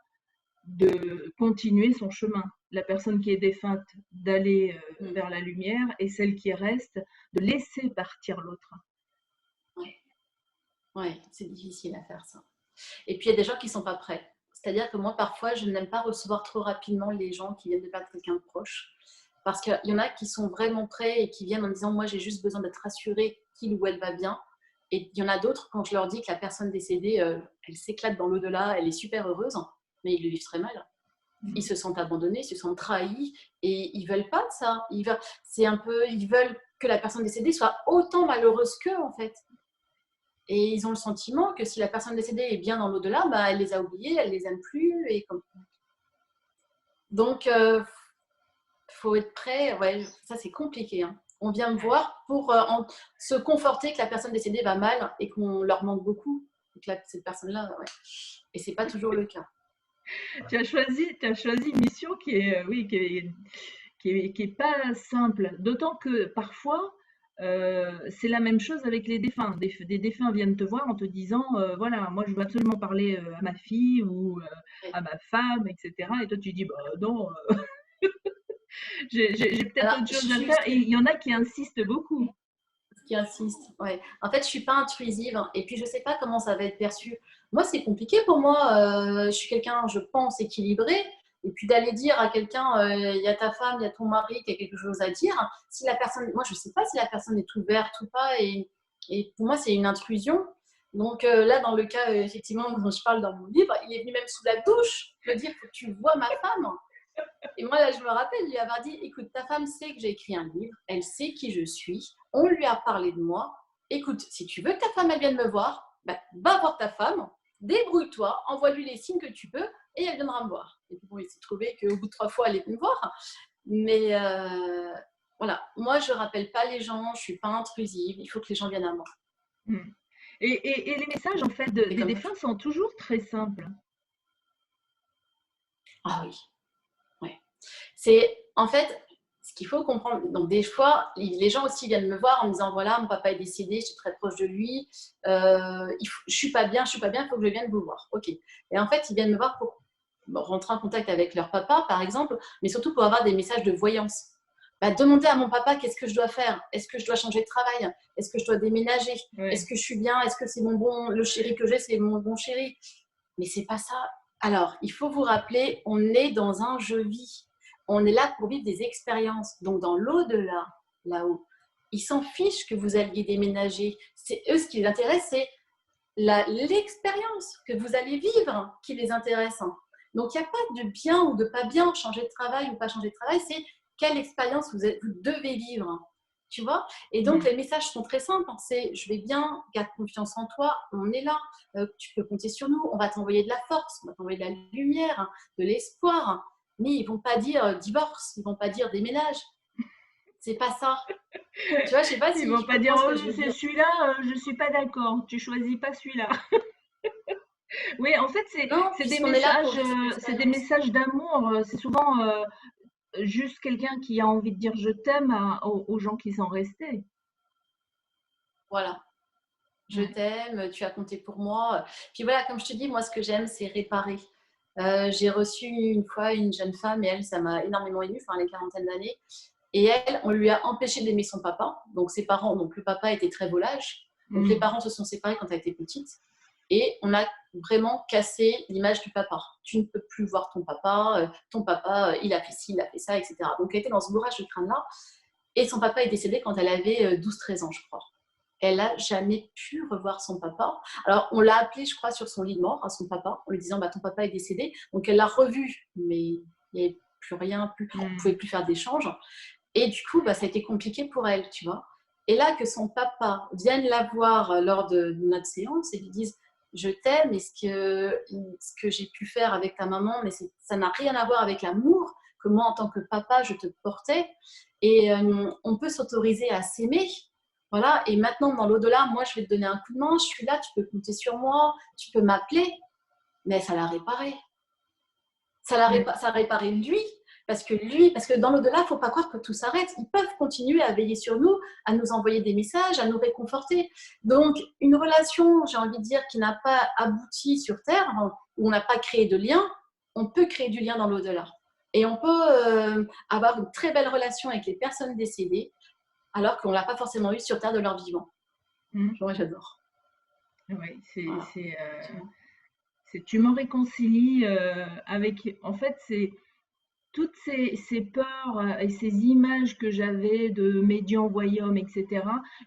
de continuer son chemin. La personne qui est défunte d'aller Mm. vers la lumière et celle qui reste de laisser partir l'autre. Ouais. Ouais, c'est difficile à faire ça. Et puis il y a des gens qui ne sont pas prêts. C'est-à-dire que moi, parfois, je n'aime pas recevoir trop rapidement les gens qui viennent de perdre quelqu'un de proche. Parce qu'il y en a qui sont vraiment prêts et qui viennent en disant, moi, j'ai juste besoin d'être rassurée qu'il ou elle va bien. Et il y en a d'autres, quand je leur dis que la personne décédée, elle s'éclate dans l'au-delà, elle est super heureuse, mais ils le vivent très mal. Ils se sentent abandonnés, ils se sentent trahis et ils veulent pas de ça. Ils veulent que la personne décédée soit autant malheureuse qu'eux, en fait. Et ils ont le sentiment que si la personne décédée est bien dans l'au-delà, bah, elle les a oubliés, elle les aime plus. Donc, faut être prêt. Ouais, ça, c'est compliqué, hein. On vient me voir pour se conforter que la personne décédée va mal et qu'on leur manque beaucoup. Donc, cette personne-là, ouais. Et c'est pas toujours le cas. Tu as choisi une mission qui est, oui, qui est pas simple. D'autant que parfois, C'est la même chose avec les défunts. Des défunts viennent te voir en te disant, voilà, moi je veux absolument parler à ma fille ou Ouais. à ma femme, etc. Et toi tu dis, bah non, j'ai peut-être Alors, autre chose à faire. Et juste il y en a qui insistent beaucoup. qui insiste. Ouais. En fait, je suis pas intrusive hein, et puis je sais pas comment ça va être perçu. Moi, c'est compliqué pour moi. Je suis quelqu'un, je pense, équilibré. Et puis d'aller dire à quelqu'un, il y a ta femme, il y a ton mari qui a quelque chose à dire. Si la personne, moi, je sais pas si la personne est ouverte ou pas. Et pour moi, c'est une intrusion. Donc là, dans le cas effectivement dont je parle dans mon livre, il est venu même sous la douche me dire, faut que tu vois ma femme. Et moi, là, je me rappelle lui avoir dit, écoute, ta femme sait que j'ai écrit un livre, elle sait qui je suis, on lui a parlé de moi. Écoute, si tu veux que ta femme elle vienne me voir, bah, va voir ta femme, débrouille-toi, envoie-lui les signes que tu peux et elle viendra me voir. Et puis bon, il s'est trouvé qu'au bout de 3 fois, elle est venue me voir. Mais voilà, moi, je ne rappelle pas les gens, je ne suis pas intrusive, il faut que les gens viennent à moi. Mm. Et les messages en fait C'est des comme défunts sont toujours très simples. ah oui, ouais. C'est en fait ce qu'il faut comprendre. Donc, des fois, les gens aussi viennent me voir en me disant voilà, mon papa est décédé, je suis très proche de lui, je suis pas bien, il faut que je vienne vous voir. Ok. Et en fait, ils viennent me voir pour rentrer en contact avec leur papa, par exemple, mais surtout pour avoir des messages de voyance. Bah, demander à mon papa qu'est-ce que je dois faire. Est-ce que je dois changer de travail? Est-ce que je dois déménager? Est-ce Ouais. que je suis bien? Est-ce que c'est le chéri que j'ai, c'est mon bon chéri? Mais c'est pas ça. Alors, il faut vous rappeler, on est dans un je-vis. On est là pour vivre des expériences. Donc, dans l'au-delà, là-haut, ils s'en fichent que vous alliez déménager. C'est eux, ce qui les intéresse, c'est l'expérience que vous allez vivre qui les intéresse. Donc, il n'y a pas de bien ou de pas bien, changer de travail ou pas changer de travail, c'est quelle expérience vous devez vivre. Tu vois? Et donc, Mm. les messages sont très simples. C'est je vais bien, garde confiance en toi, on est là, tu peux compter sur nous, on va t'envoyer de la force, on va t'envoyer de la lumière, de l'espoir. Mais ils ne vont pas dire divorce, ils ne vont pas dire déménage. C'est pas ça. Tu vois, je ne sais pas Ils si vont tu pas dire comprends ce oh que je veux c'est dire. celui-là, je suis pas d'accord, tu choisis pas celui-là. Oui, en fait, Non, puisqu'on est là pour vivre cette c'est des expérience. messages d'amour. C'est souvent juste quelqu'un qui a envie de dire je t'aime aux gens qui sont restés. Voilà. Je Ouais. t'aime, tu as compté pour moi. Puis voilà, comme je te dis, moi, ce que j'aime, c'est réparer. J'ai reçu une fois une jeune femme et elle, ça m'a énormément émue, enfin, elle a une quarantaine d'années. Et elle, on lui a empêché d'aimer son papa. Donc, ses parents, donc le papa était très volage. Donc, les Mm. parents se sont séparés quand elle était petite. Et on a vraiment cassé l'image du papa. Tu ne peux plus voir ton papa, il a fait ci, il a fait ça, etc. Donc, elle était dans ce bourrage de crâne-là. Et son papa est décédé quand elle avait 12-13 ans, je crois. Elle n'a jamais pu revoir son papa. Alors, on l'a appelé, je crois, sur son lit de mort, à son papa, en lui disant bah, ton papa est décédé. Donc, elle l'a revu, mais il n'y avait plus rien, on ne pouvait Mm. plus faire d'échange. Et du coup, bah, ça a été compliqué pour elle, tu vois. Et là, que son papa vienne la voir lors de notre séance et lui dise je t'aime, et ce que j'ai pu faire avec ta maman, mais ça n'a rien à voir avec l'amour que moi, en tant que papa, je te portais. Et on peut s'autoriser à s'aimer. Voilà. Et maintenant, dans l'au-delà, moi, je vais te donner un coup de main, je suis là, tu peux compter sur moi, tu peux m'appeler, mais ça l'a réparé. Mm. Ça a réparé lui, parce que dans l'au-delà, il ne faut pas croire que tout s'arrête. Ils peuvent continuer à veiller sur nous, à nous envoyer des messages, à nous réconforter. Donc, une relation, j'ai envie de dire, qui n'a pas abouti sur Terre, où on n'a pas créé de lien, on peut créer du lien dans l'au-delà. Et on peut avoir une très belle relation avec les personnes décédées, alors qu'on ne l'a pas forcément eu sur Terre de leur vivant. Mm. Moi, j'adore. Ouais, Voilà. tu me réconcilies avec. En fait, c'est toutes ces peurs et ces images que j'avais de médium, voyant, etc.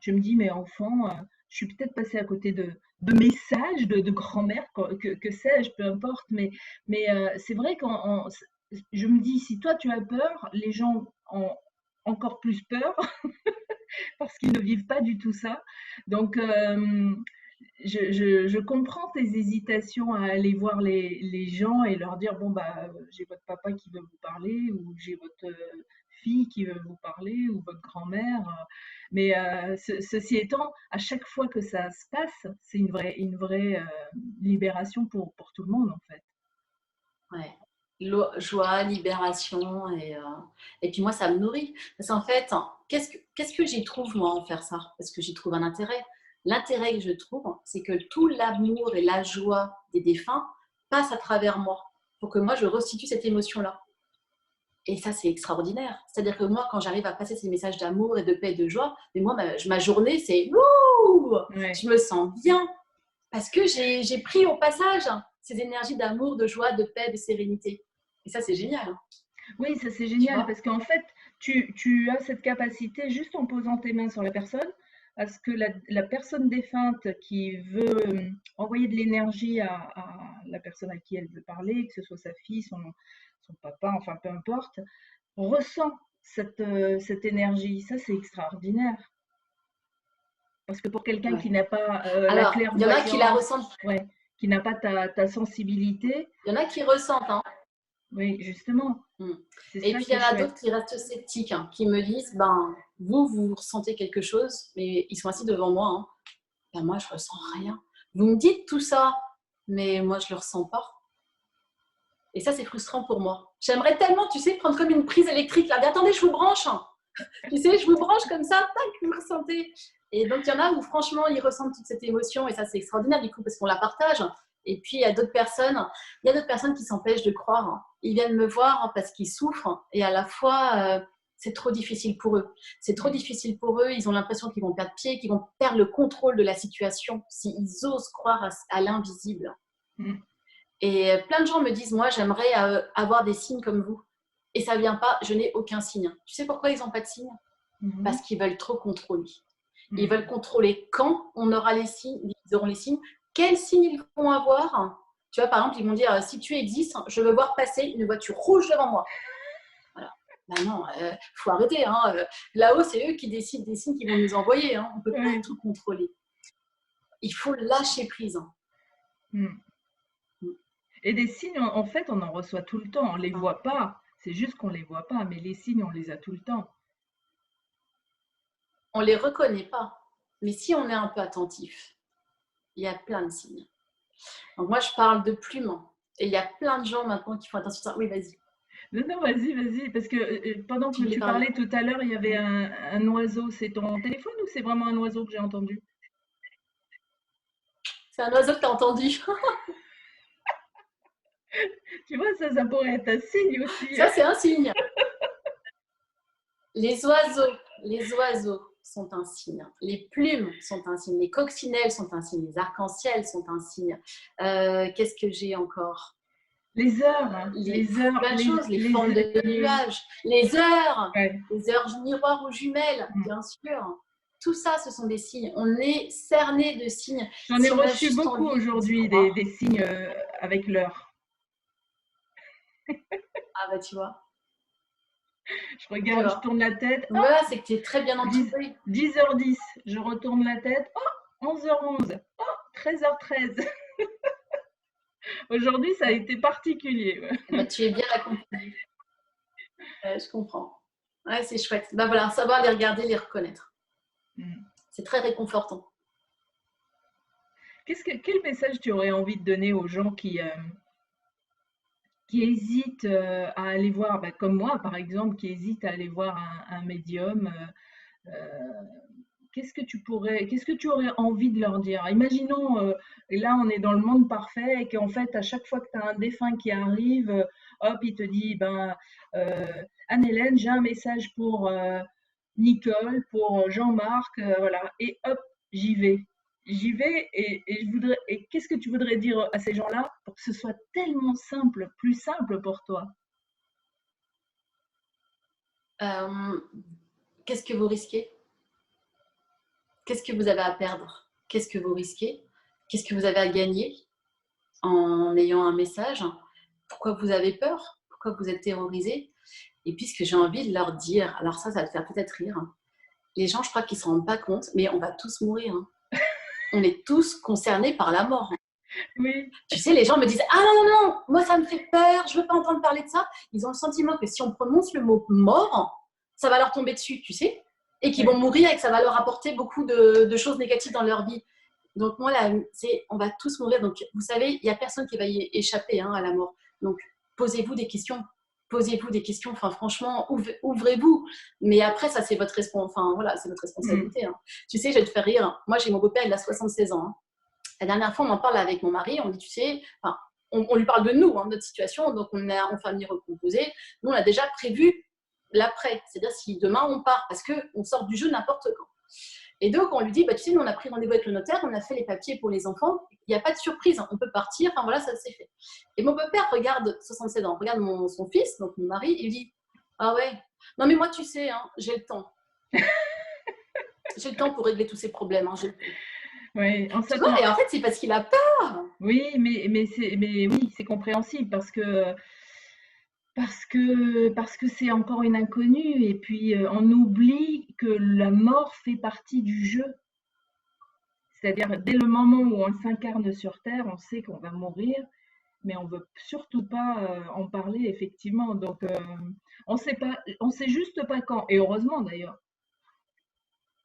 Je me dis, mais enfant, je suis peut-être passée à côté de messages de grand-mère, que sais-je, peu importe. Mais c'est vrai que je me dis, si toi tu as peur, les gens ont encore plus peur parce qu'ils ne vivent pas du tout ça. Donc, je comprends tes hésitations à aller voir les gens et leur dire, bon, bah, j'ai votre papa qui veut vous parler, ou j'ai votre fille qui veut vous parler, ou votre grand-mère. Mais ceci étant, à chaque fois que ça se passe, c'est une vraie libération pour tout le monde, en fait. Ouais. Joie, libération. Et puis moi, ça me nourrit. Parce qu'en fait, qu'est-ce que j'y trouve, moi, en faire ça? Parce que j'y trouve un intérêt. L'intérêt que je trouve, c'est que tout l'amour et la joie des défunts passe à travers moi pour que moi, je restitue cette émotion-là. Et ça, c'est extraordinaire. C'est-à-dire que moi, quand j'arrive à passer ces messages d'amour et de paix et de joie, mais moi, ma journée, c'est wouh, Ouais. je me sens bien parce que j'ai pris au passage ces énergies d'amour, de joie, de paix, de sérénité. Et ça, c'est génial. Oui, ça c'est Tu génial vois? parce qu'en fait, tu as cette capacité juste en posant tes mains sur la personne, à ce que la personne défunte qui veut envoyer de l'énergie à la personne à qui elle veut parler, que ce soit sa fille, son papa, enfin peu importe, ressent cette énergie. Ça, c'est extraordinaire. Parce que pour quelqu'un Ouais. qui n'a pas la Alors, il y en a qui la clairvoyance, ressentent. ouais, qui n'a pas ta sensibilité, Il y en a qui ressentent, hein. oui, justement, Mm. c'est Et ça puis, il qui y est en a chouette. d'autres qui restent sceptiques, hein, qui me disent, ben, vous ressentez quelque chose, mais ils sont assis devant moi, hein. Ben, moi, je ressens rien. Vous me dites tout ça, mais moi, je le ressens pas. Et ça, c'est frustrant pour moi. J'aimerais tellement, tu sais, prendre comme une prise électrique, là. Mais attendez, je vous branche, hein. Tu sais, je vous branche comme ça, tac, vous ressentez. Et donc, il y en a où, franchement, ils ressentent toute cette émotion, et ça, c'est extraordinaire, du coup, parce qu'on la partage. Et puis, il y a d'autres personnes qui s'empêchent de croire, hein. Ils viennent me voir, hein, parce qu'ils souffrent, et à la fois, c'est trop difficile pour eux. C'est trop difficile pour eux, ils ont l'impression qu'ils vont perdre pied, qu'ils vont perdre le contrôle de la situation s'ils osent croire à l'invisible. Mm. Et plein de gens me disent, moi, j'aimerais avoir des signes comme vous. Et ça vient pas, je n'ai aucun signe. Tu sais pourquoi ils n'ont pas de signe? Mhm. Parce qu'ils veulent trop contrôler. Ils veulent Mm. contrôler quand on aura les signes, ils auront les signes, quels signes ils vont avoir. Tu vois, par exemple, ils vont dire, si tu existes, je veux voir passer une voiture rouge devant moi. Voilà. Ben non, faut arrêter, hein. Là-haut, c'est eux qui décident des signes qu'ils vont nous envoyer, hein. On ne peut pas Oui. tout contrôler. Il faut lâcher prise, hein. Mm. Et des signes, en fait, on en reçoit tout le temps. On les voit pas. C'est juste qu'on les voit pas, mais les signes, on les a tout le temps. On ne les reconnaît pas. Mais si on est un peu attentif, il y a plein de signes. Donc moi, je parle de plumes. Et il y a plein de gens maintenant qui font attention à ça. Oui, vas-y. Non, non, vas-y, vas-y, parce que pendant Tu que voulais tu parler. parlais tout à l'heure, il y avait un oiseau. C'est ton téléphone ou c'est vraiment un oiseau que j'ai entendu? C'est un oiseau que tu as entendu. Tu vois, ça pourrait être un signe aussi, Ça, hein. c'est un signe. Les oiseaux sont un signe. Les plumes sont un signe. Les coccinelles sont un signe. Les arcs-en-ciel sont un signe. Qu'est-ce que j'ai encore? Les heures, hein, les heures, Plein de choses. Les formes de nuages. Les heures. ouais. Les heures miroirs ou jumelles, Mm. bien sûr. Tout ça, ce sont des signes. On est cerné de signes. J'en ai Si on a reçu juste beaucoup envie d'y aujourd'hui, des croire. signes avec l'heure. Ah bah tu vois. Je Tu regarde, je vois. tourne la tête. Donc voilà, c'est que tu es très bien 10, entouré. 10h10, je retourne la tête. Oh, 11h11. Oh, 13h13. Aujourd'hui, ça a été particulier. Bah, tu es bien accompagné. Je comprends. Ouais, c'est chouette. Bah voilà, savoir les regarder, les reconnaître. Mm. C'est très réconfortant. Quel message tu aurais envie de donner aux gens qui hésitent à aller voir, bah, comme moi par exemple, qui hésitent à aller voir un médium? Qu'est-ce que tu aurais envie de leur dire? Imaginons, là, on est dans le monde parfait et qu'en fait, à chaque fois que tu as un défunt qui arrive, hop, il te dit, ben, Anne-Hélène, j'ai un message pour Nicole, pour Jean-Marc, voilà. Et hop, j'y vais. J'y vais et qu'est-ce que tu voudrais dire à ces gens-là pour que ce soit tellement simple, plus simple pour toi? Euh, Qu'est-ce que vous risquez? Qu'est-ce que vous avez à perdre? Qu'est-ce que vous risquez? Qu'est-ce que vous avez à gagner en ayant un message? Pourquoi vous avez peur? Pourquoi vous êtes terrorisé? Et puis, ce que j'ai envie de leur dire, alors ça va te faire peut-être rire. Les gens, je crois qu'ils ne se rendent pas compte, mais on va tous mourir, hein. On est tous concernés par la mort. Oui, Tu sais, les gens me disent, ah non, non, non, moi ça me fait peur, je ne veux pas entendre parler de ça. Ils ont le sentiment que si on prononce le mot mort, ça va leur tomber dessus, tu sais, et qu'ils vont oui, mourir et que ça va leur apporter beaucoup de choses négatives dans leur vie. Donc moi, là, on va tous mourir. Donc, vous savez, il n'y a personne qui va y échapper, hein, à la mort. Donc, posez-vous des questions. Posez-vous des questions. Enfin, franchement, ouvrez-vous. Mais après, ça, c'est votre voilà, c'est votre responsabilité. Hein. Tu sais, je vais te faire rire. Moi, j'ai mon beau-père, il a 76 ans. Hein. La dernière fois, on en parle avec mon mari. On dit, tu sais, on lui parle de nous, hein, notre situation. Donc, on est en famille recomposée. Nous, on a déjà prévu l'après. C'est-à-dire si demain, on part parce qu'on sort du jeu n'importe quand. Et donc, on lui dit, bah, tu sais, nous, on a pris rendez-vous avec le notaire, on a fait les papiers pour les enfants, il n'y a pas de surprise, hein, on peut partir, enfin voilà, ça s'est fait. Et mon beau-père regarde, 67 ans, regarde son fils, donc mon mari, il dit, ah ouais, non mais moi, tu sais, hein, j'ai le temps. J'ai le temps pour régler tous ces problèmes. Hein, Oui, tu vois, et en fait, c'est parce qu'il a peur. Oui, mais oui, c'est compréhensible parce que c'est encore une inconnue et puis on oublie que la mort fait partie du jeu. C'est-à-dire dès le moment où on s'incarne sur Terre, on sait qu'on va mourir, mais on veut surtout pas en parler effectivement. Donc on sait pas, on sait juste pas quand. Et heureusement d'ailleurs.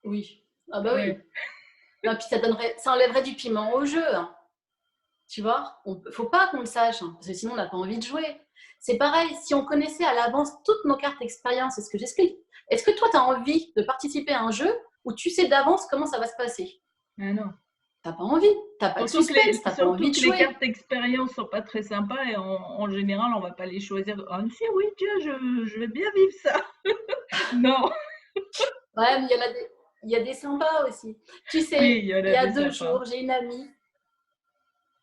Oui. Ah bah oui. Ouais. Non, puis ça enlèverait du piment au jeu. Hein. Tu vois, faut pas qu'on le sache, hein, parce que sinon on n'a pas envie de jouer. C'est pareil, si on connaissait à l'avance toutes nos cartes d'expérience, c'est ce que j'explique. Est-ce que toi, tu as envie de participer à un jeu où tu sais d'avance comment ça va se passer? Ah non. T'as pas envie, t'as pas de Surtout que suspense, t'as pas envie de les jouer. cartes d'expérience sont pas très sympas et en général, on va pas les choisir. Ah, si, oui, tiens, je vais bien vivre ça. Non. Ouais, mais il y a des sympas aussi. Tu Oui, sais, il y en il a y a des 2 jours, sympas. j'ai une amie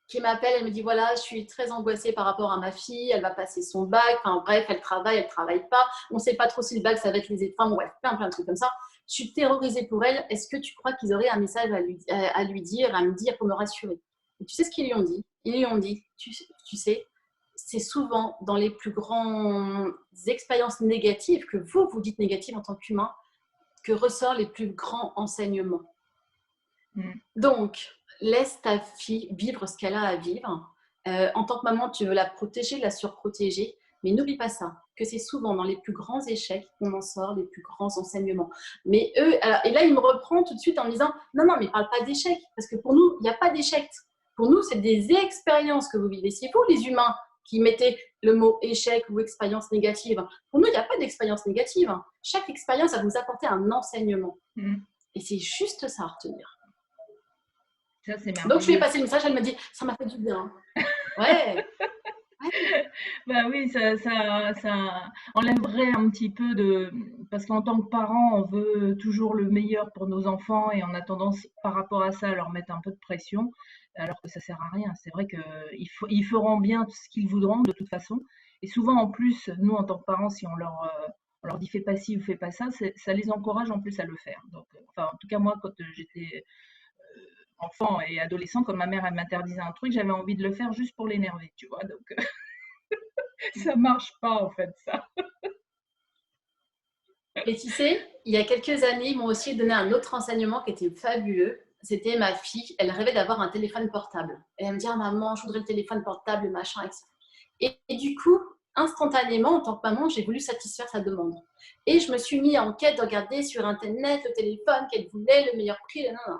qui m'appelle, elle me dit voilà, je suis très angoissée par rapport à ma fille, elle va passer son bac, enfin bref, elle travaille pas, on ne sait pas trop si le bac ça va être les épreuves, ouais, plein de trucs comme ça. Je suis terrorisée pour elle. Est-ce que tu crois qu'ils auraient un message à lui dire, à me dire pour me rassurer? Et tu sais ce qu'ils lui ont dit? Ils lui ont dit, tu sais, c'est souvent dans les plus grandes expériences négatives que vous dites négatives en tant qu'humain que ressortent les plus grands enseignements. Donc, laisse ta fille vivre ce qu'elle a à vivre. En tant que maman, tu veux la protéger, la surprotéger, mais n'oublie pas ça, que c'est souvent dans les plus grands échecs qu'on en sort les plus grands enseignements. Mais eux, et là, il me reprend tout de suite en me disant non, mais parle pas d'échec, parce que pour nous, il n'y a pas d'échec. Pour nous, c'est des expériences que vous vivez. C'est vous, les humains, qui mettez le mot échec ou expérience négative. Pour nous, il n'y a pas d'expérience négative. Chaque expérience va vous apporter un enseignement. Et c'est juste ça à retenir. Ça, c'est Donc, je lui ai merveilleux. passé le message, elle m'a dit, ça m'a fait du bien. Ouais. Bah oui, ça enlèverait un petit peu de... Parce qu'en tant que parent, on veut toujours le meilleur pour nos enfants et on a tendance, par rapport à ça, à leur mettre un peu de pression, alors que ça sert à rien. C'est vrai qu'ils feront bien ce qu'ils voudront de toute façon. Et souvent, en plus, nous, en tant que parents, si on leur dit fais pas ci ou fais pas ça, ça les encourage en plus à le faire. Donc, enfin, en tout cas, moi, quand j'étais enfant et adolescent, comme ma mère, elle m'interdisait un truc, j'avais envie de le faire juste pour l'énerver, tu vois. Donc, ça marche pas, en fait, ça. Et tu sais, il y a quelques années, ils m'ont aussi donné un autre enseignement qui était fabuleux. C'était ma fille, elle rêvait d'avoir un téléphone portable. Et elle me dit, ah, maman, je voudrais le téléphone portable, machin, etc. Et du coup, instantanément, en tant que maman, j'ai voulu satisfaire sa demande. Et je me suis mis en quête de regarder sur Internet le téléphone qu'elle voulait, le meilleur prix. Non.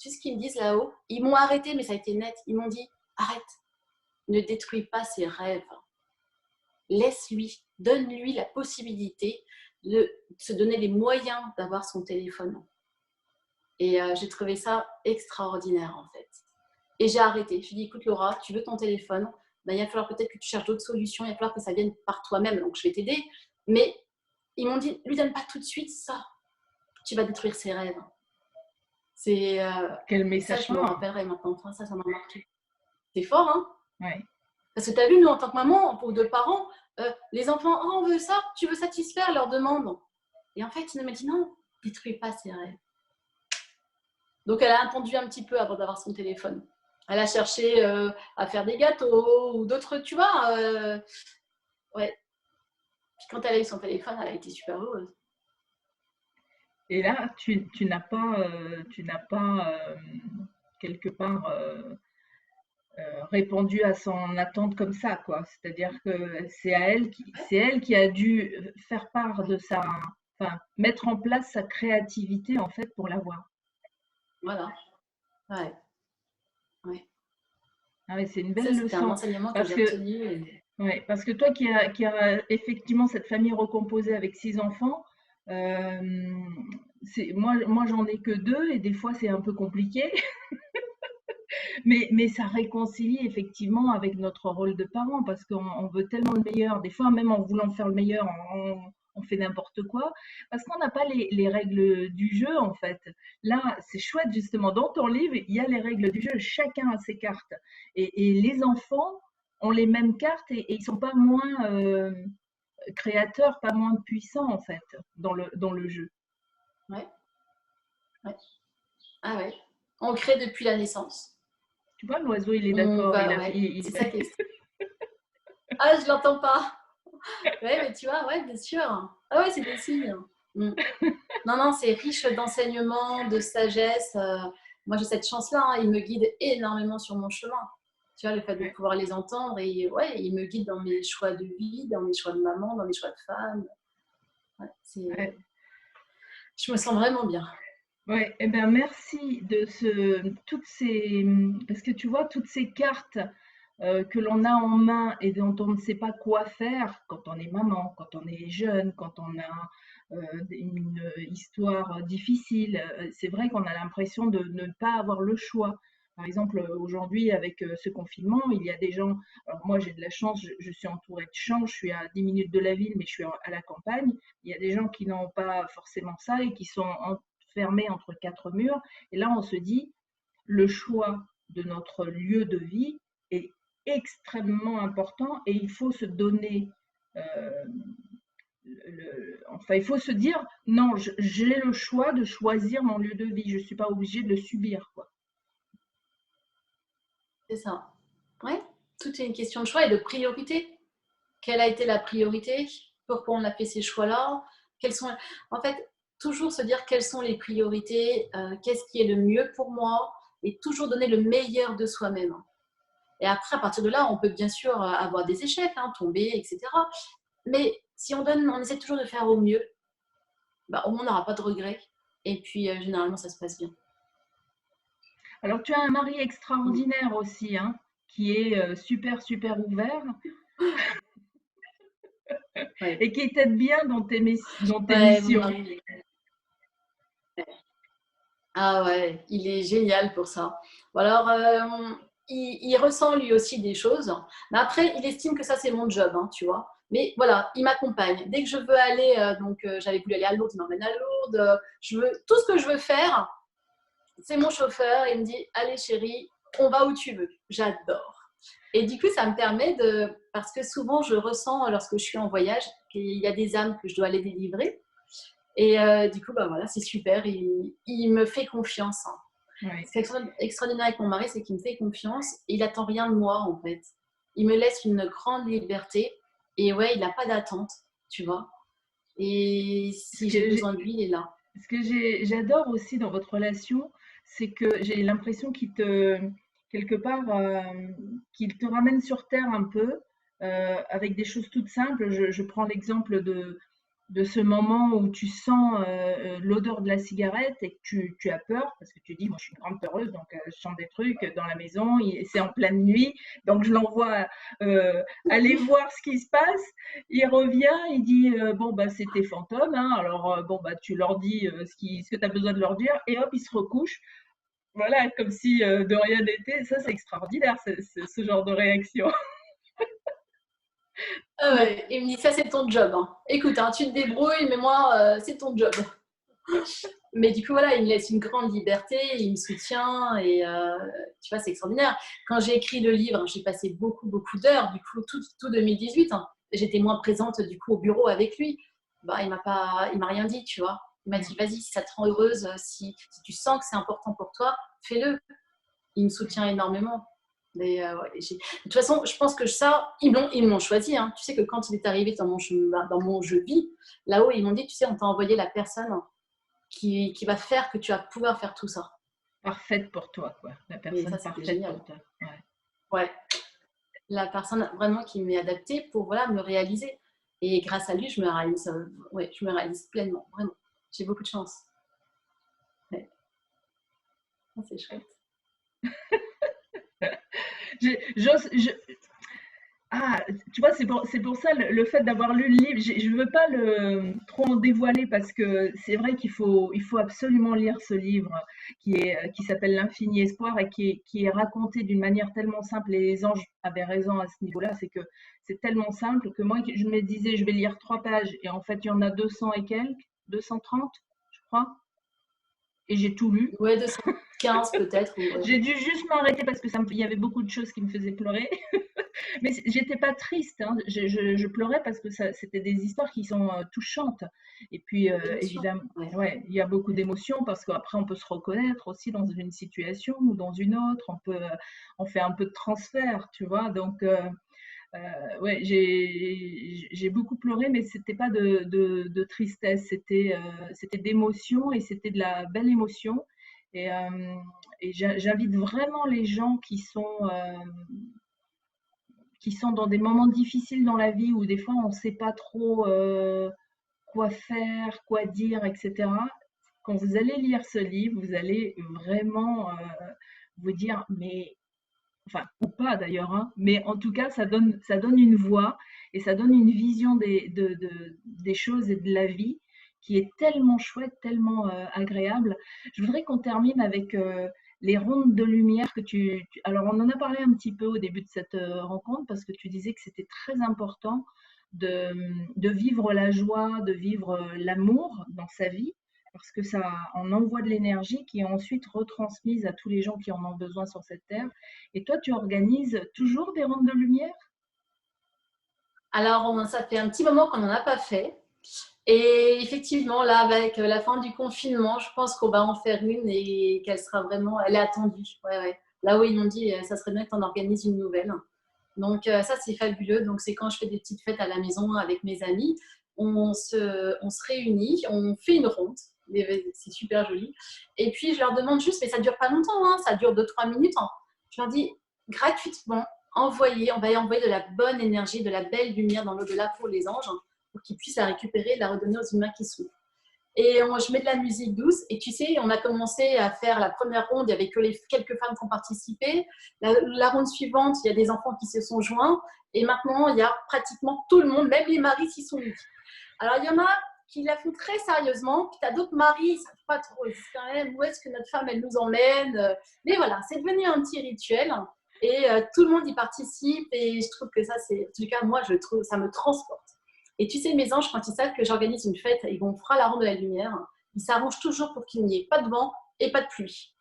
Tu sais ce qu'ils me disent là-haut? Ils m'ont arrêté, mais ça a été net. Ils m'ont dit, arrête, ne détruis pas ses rêves. Laisse-lui, donne-lui la possibilité de se donner les moyens d'avoir son téléphone. Et j'ai trouvé ça extraordinaire en fait. Et j'ai arrêté. Je lui ai dit, écoute Laura, tu veux ton téléphone, ben, il va falloir peut-être que tu cherches d'autres solutions, il va falloir que ça vienne par toi-même, donc je vais t'aider. Mais ils m'ont dit, lui donne pas tout de suite ça, tu vas détruire ses rêves. C'est Quel et ça, message je me fort. rappellerai maintenant. Ça m'a marqué. C'est fort, hein? Ouais. Parce que tu as vu, nous, en tant que maman, ou de parents, les enfants, oh, on veut ça, tu veux satisfaire leurs demandes. Et en fait, il m'a dit non, détruis pas ses rêves. Donc, elle a attendu un petit peu avant d'avoir son téléphone. Elle a cherché à faire des gâteaux ou d'autres, tu vois. Ouais. Puis quand elle a eu son téléphone, elle a été super heureuse. Et là, tu n'as pas, quelque part répondu à son attente comme ça, quoi. C'est-à-dire que c'est elle qui a dû faire part de sa, enfin, mettre en place sa créativité en fait pour l'avoir. Voilà. Ouais. Ah ouais, c'est une Ça, belle c'était un leçon enseignement que parce j'ai que retenu. Ouais, parce que toi qui a effectivement cette famille recomposée avec 6 enfants, c'est moi j'en ai que 2 et des fois c'est un peu compliqué, mais ça réconcilie effectivement avec notre rôle de parent parce qu'on veut tellement le meilleur. Des fois même en voulant faire le meilleur, on fait n'importe quoi parce qu'on n'a pas les règles du jeu en fait. Là, c'est chouette justement, dans ton livre, il y a les règles du jeu, chacun a ses cartes et les enfants ont les mêmes cartes et ils sont pas moins, créateur, pas moins puissant en fait dans le jeu. Ouais, ouais. Ah ouais. On crée depuis la naissance. Tu vois, l'oiseau, il est On d'accord, va, ouais. C'est ça qui est. Ah, je l'entends pas. Ouais, mais tu vois, ouais, bien sûr. Ah ouais, c'est des signes. Mm. Non, non, c'est riche d'enseignements, de sagesse. Moi, j'ai cette chance-là. Hein, ils me guident énormément sur mon chemin. Tu vois, le fait de Ouais, pouvoir les entendre et ouais, ils me guident dans mes choix de vie, dans mes choix de maman, dans mes choix de femme. Ouais, ouais, je me sens vraiment bien. ouais. Eh ben merci de toutes ces, parce que tu vois, toutes ces cartes que l'on a en main et dont on ne sait pas quoi faire quand on est maman, quand on est jeune, quand on a une histoire difficile. C'est vrai qu'on a l'impression de ne pas avoir le choix. Par exemple, aujourd'hui, avec ce confinement, il y a des gens, alors moi j'ai de la chance, je suis entourée de champs, je suis à 10 minutes de la ville, mais je suis à la campagne. Il y a des gens qui n'ont pas forcément ça et qui sont enfermés entre quatre murs. Et là, on se dit, le choix de notre lieu de vie est extrêmement important et il faut se donner, euh, enfin, il faut se dire, non, j'ai le choix de choisir mon lieu de vie, je ne suis pas obligée de le subir, quoi. C'est ça. Ouais, tout est une question de choix et de priorité. Quelle a été la priorité? Pourquoi on a fait ces choix-là? Quels sont... En fait, toujours se dire quelles sont les priorités, qu'est-ce qui est le mieux pour moi, et toujours donner le meilleur de soi-même. Et après, à partir de là, on peut bien sûr avoir des échecs, hein, tomber, etc. Mais si on essaie toujours de faire au mieux, bah, au moins on n'aura pas de regrets. Et puis, généralement, ça se passe bien. Alors, tu as un mari Mm. extraordinaire aussi, hein, qui est super, super ouvert Ouais. et qui t'aide bien dans tes Ouais, mon missions. mari, ah ouais, il est génial pour ça. Bon alors, il ressent lui aussi des choses, mais après, il estime que ça, c'est mon job, hein, tu vois. Mais voilà, il m'accompagne. Dès que je veux aller, j'avais voulu aller à Lourdes, il m'emmène à Lourdes. Tout ce que je veux faire, c'est mon chauffeur. Il me dit, allez chérie, on va où tu veux. J'adore. Et du coup, ça me permet parce que souvent, je ressens lorsque je suis en voyage qu'il y a des âmes que je dois aller délivrer. Et du coup, bah voilà, c'est super. Il me fait confiance. Hein. Ouais. Ce qui est extraordinaire avec mon mari, c'est qu'il me fait confiance et il attend rien de moi, en fait. Il me laisse une grande liberté et ouais, il n'a pas d'attente, tu vois. Et Ce si j'ai que besoin j'ai, de lui, il est là. j'adore aussi dans votre relation, c'est que j'ai l'impression quelque part, qu'il te ramène sur terre un peu, avec des choses toutes simples. Je prends l'exemple de ce moment où tu sens l'odeur de la cigarette et que tu as peur parce que tu dis, moi je suis une grande peureuse, donc je sens des trucs dans la maison, et c'est en pleine nuit, donc je l'envoie aller voir ce qui se passe. Il revient, il dit bon bah c'est tes fantômes, hein, alors bon bah tu leur dis ce que tu as besoin de leur dire et hop ils se recouchent. Voilà, comme si de rien n'était. Ça c'est extraordinaire, ce genre de réaction. Ah ouais, il me dit, ça c'est ton job. Hein. Écoute, hein, tu te débrouilles, mais moi, c'est ton job. Mais du coup, voilà, il me laisse une grande liberté, il me soutient et tu vois, c'est extraordinaire. Quand j'ai écrit le livre, j'ai passé beaucoup, beaucoup d'heures, du coup, tout 2018. Hein. J'étais moins présente du coup au bureau avec lui. Bah, il m'a rien dit, tu vois. Il m'a dit, vas-y, si ça te rend heureuse, si tu sens que c'est important pour toi, fais-le. Il me soutient énormément. Mais, ouais, de toute façon, je pense que ça, ils m'ont choisi. Hein. Tu sais que quand il est arrivé dans mon jeu de vie, là-haut, ils m'ont dit, tu sais, on t'a envoyé la personne qui va faire que tu vas pouvoir faire tout ça. Parfaite pour toi, quoi. La Et ça, personne c'était parfaite génial. pour toi. Ouais. Ouais, la personne vraiment qui m'est adaptée pour voilà, me réaliser. Et grâce à lui, ouais, je me réalise pleinement, vraiment. J'ai beaucoup de chance. Ouais. C'est chouette. Je- j'ose- je- Ah, tu vois, c'est pour ça le fait d'avoir lu le livre, je ne veux pas trop en dévoiler parce que c'est vrai il faut absolument lire ce livre qui s'appelle L'Infini Espoir et qui est raconté d'une manière tellement simple. Et les anges avaient raison à ce niveau-là, c'est que c'est tellement simple que moi, je me disais, je vais lire 3 pages et en fait, il y en a 200 et quelques, 230, je crois, et j'ai tout lu. Ouais, 215 peut-être. Ou, ouais. J'ai dû juste m'arrêter parce que il y avait beaucoup de choses qui me faisaient pleurer. Mais j'étais pas triste, hein. Je pleurais parce que c'était des histoires qui sont touchantes. Et puis, L'émotion. évidemment, Ouais. ouais, il y a beaucoup d'émotions parce qu'après, on peut se reconnaître aussi dans une situation ou dans une autre. On fait un peu de transfert, tu vois. Donc, ouais, j'ai beaucoup pleuré, mais c'était pas de tristesse, c'était d'émotion et c'était de la belle émotion. Et, euh, et j'invite vraiment les gens qui sont dans des moments difficiles dans la vie où des fois on ne sait pas trop quoi faire, quoi dire, etc. Quand vous allez lire ce livre, vous allez vraiment vous dire, mais, enfin, ou pas d'ailleurs, hein, mais en tout cas, ça donne une voix et ça donne une vision des choses et de la vie qui est tellement chouette, tellement agréable. Je voudrais qu'on termine avec les rondes de lumière que Alors, on en a parlé un petit peu au début de cette rencontre parce que tu disais que c'était très important de, de vivre la joie, de vivre l'amour dans sa vie parce que ça en envoie de l'énergie qui est ensuite retransmise à tous les gens qui en ont besoin sur cette terre. Et toi, tu organises toujours des rondes de lumière? Alors, ça fait un petit moment qu'on n'en a pas fait. Et effectivement, là, avec la fin du confinement, je pense qu'on va en faire une et qu'elle sera vraiment, elle est attendue. Ouais, ouais. Là où ils m'ont dit, ça serait bien qu'on organise une nouvelle. Donc ça, c'est fabuleux. Donc c'est quand je fais des petites fêtes à la maison avec mes amis, on se réunit, on fait une ronde. C'est super joli. Et puis je leur demande juste, mais ça dure pas longtemps, hein, ça dure 2-3 minutes. Hein. Je leur dis gratuitement, on va y envoyer de la bonne énergie, de la belle lumière dans l'au-delà pour les anges, hein, pour qu'ils puissent la récupérer et la redonner aux humains qui souffrent. Et je mets de la musique douce. Et tu sais, on a commencé à faire la première ronde. Il n'y avait que quelques femmes qui ont participé. La ronde suivante, il y a des enfants qui se sont joints. Et maintenant, il y a pratiquement tout le monde, même les maris s'y sont mis. Alors, il y en a qui la font très sérieusement. Puis, tu as d'autres maris, ils ne savent pas trop. Ils disent quand même, où est-ce que notre femme, elle nous emmène. Mais voilà, c'est devenu un petit rituel. Et tout le monde y participe. Et je trouve que ça, c'est, en tout cas, moi, je trouve, ça me transporte. Et tu sais, mes anges, quand ils savent que j'organise une fête et qu'on fera la ronde de la lumière, ils s'arrangent toujours pour qu'il n'y ait pas de vent et pas de pluie.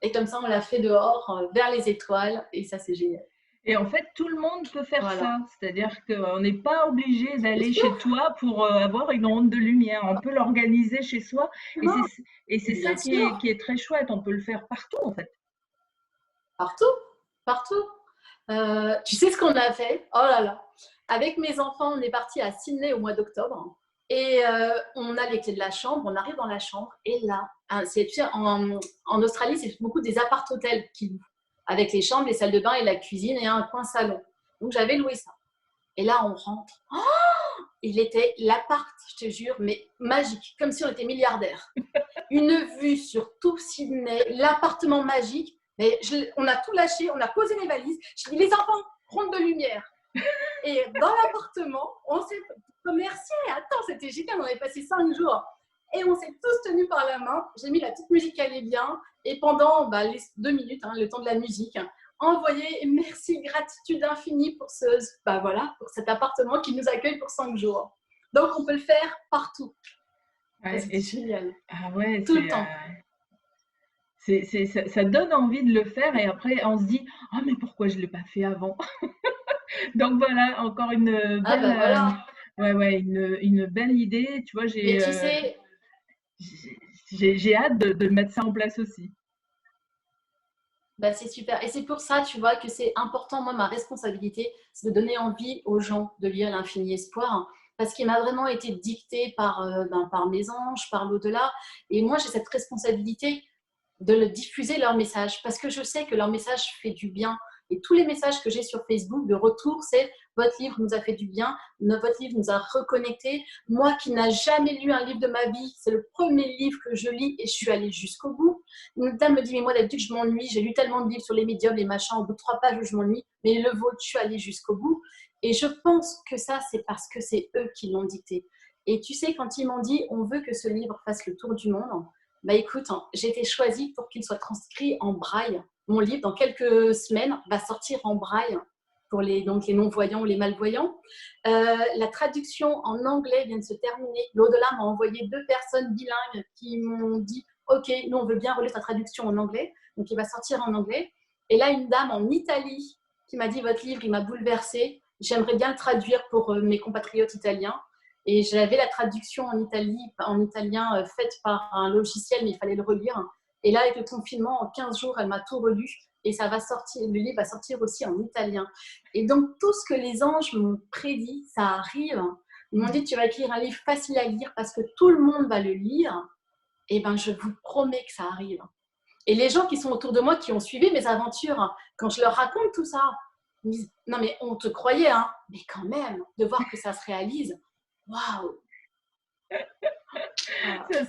Et comme ça, on l'a fait dehors, vers les étoiles, et ça, c'est génial. Et en fait, tout le monde peut faire Voilà. ça. C'est-à-dire qu'on n'est pas obligé Bien d'aller chez sûr, toi pour avoir une ronde de lumière. On peut l'organiser chez soi. Et c'est ça bien sûr. qui est très chouette. On peut le faire partout, en fait. Partout, partout. Tu sais ce qu'on a fait? Oh là là. Avec mes enfants, on est parti à Sydney au mois d'octobre. Et on a les clés de la chambre, on arrive dans la chambre. Et là, hein, tu sais, en Australie, c'est beaucoup des appart-hôtels qui louent, avec les chambres, les salles de bain et la cuisine et un coin salon. Donc j'avais loué ça. Et là, on rentre. Oh, il était l'appart, je te jure, mais magique, comme si on était milliardaire. Une vue sur tout Sydney, l'appartement magique. Mais on a tout lâché, on a posé les valises. Je dis, les enfants, ronde de lumière. Et dans l'appartement, on s'est remercié. Attends, c'était génial, on avait passé 5 jours. Et on s'est tous tenus par la main. J'ai mis la petite musique qui allait bien. Et pendant les 2 minutes, hein, le temps de la musique, envoyé merci, gratitude infinie pour pour cet appartement qui nous accueille pour 5 jours. Donc, on peut le faire partout. Ouais, C'est génial. ah ouais, Tout le temps. ça donne envie de le faire et après on se dit, ah mais pourquoi je ne l'ai pas fait avant? Donc voilà, encore une Ah belle, ben voilà. ouais, ouais, une belle idée. Tu vois, Mais tu sais, j'ai hâte de mettre ça en place aussi. bah, c'est super. Et c'est pour ça, tu vois, que c'est important. Moi, ma responsabilité, c'est de donner envie aux gens de lire L'Infini Espoir, hein, parce qu'il m'a vraiment été dicté par mes anges, par l'au-delà. Et moi, j'ai cette responsabilité de le diffuser leur message, parce que je sais que leur message fait du bien Et tous les messages que j'ai sur Facebook de retour, c'est votre livre nous a fait du bien, votre livre nous a reconnectés. Moi qui n'ai jamais lu un livre de ma vie, c'est le premier livre que je lis et je suis allée jusqu'au bout. Une dame me dit, mais moi d'habitude je m'ennuie, j'ai lu tellement de livres sur les médiums, les machins, au bout de 3 pages je m'ennuie, mais le vôtre, je suis allée jusqu'au bout. Et je pense que ça, c'est parce que c'est eux qui l'ont dicté. Et tu sais, quand ils m'ont dit, on veut que ce livre fasse le tour du monde, bah écoute, j'ai été choisie pour qu'il soit transcrit en braille. Mon livre, dans quelques semaines, va sortir en braille pour donc les non-voyants ou les malvoyants. La traduction en anglais vient de se terminer. L'au-delà m'a envoyé 2 personnes bilingues qui m'ont dit « Ok, nous, on veut bien relire ta traduction en anglais. » Donc, il va sortir en anglais. Et là, une dame en Italie qui m'a dit « Votre livre, il m'a bouleversée. J'aimerais bien le traduire pour mes compatriotes italiens. » Et j'avais la traduction en italien faite par un logiciel, mais il fallait le relire. Et là, avec le confinement, en 15 jours, elle m'a tout relu. Et ça va sortir, le livre va sortir aussi en italien. Et donc, tout ce que les anges m'ont prédit, ça arrive. Ils m'ont dit, tu vas écrire un livre facile à lire parce que tout le monde va le lire. Et bien, je vous promets que ça arrive. Et les gens qui sont autour de moi, qui ont suivi mes aventures, quand je leur raconte tout ça, ils me disent, non mais on te croyait, hein, mais quand même, de voir que ça se réalise, waouh!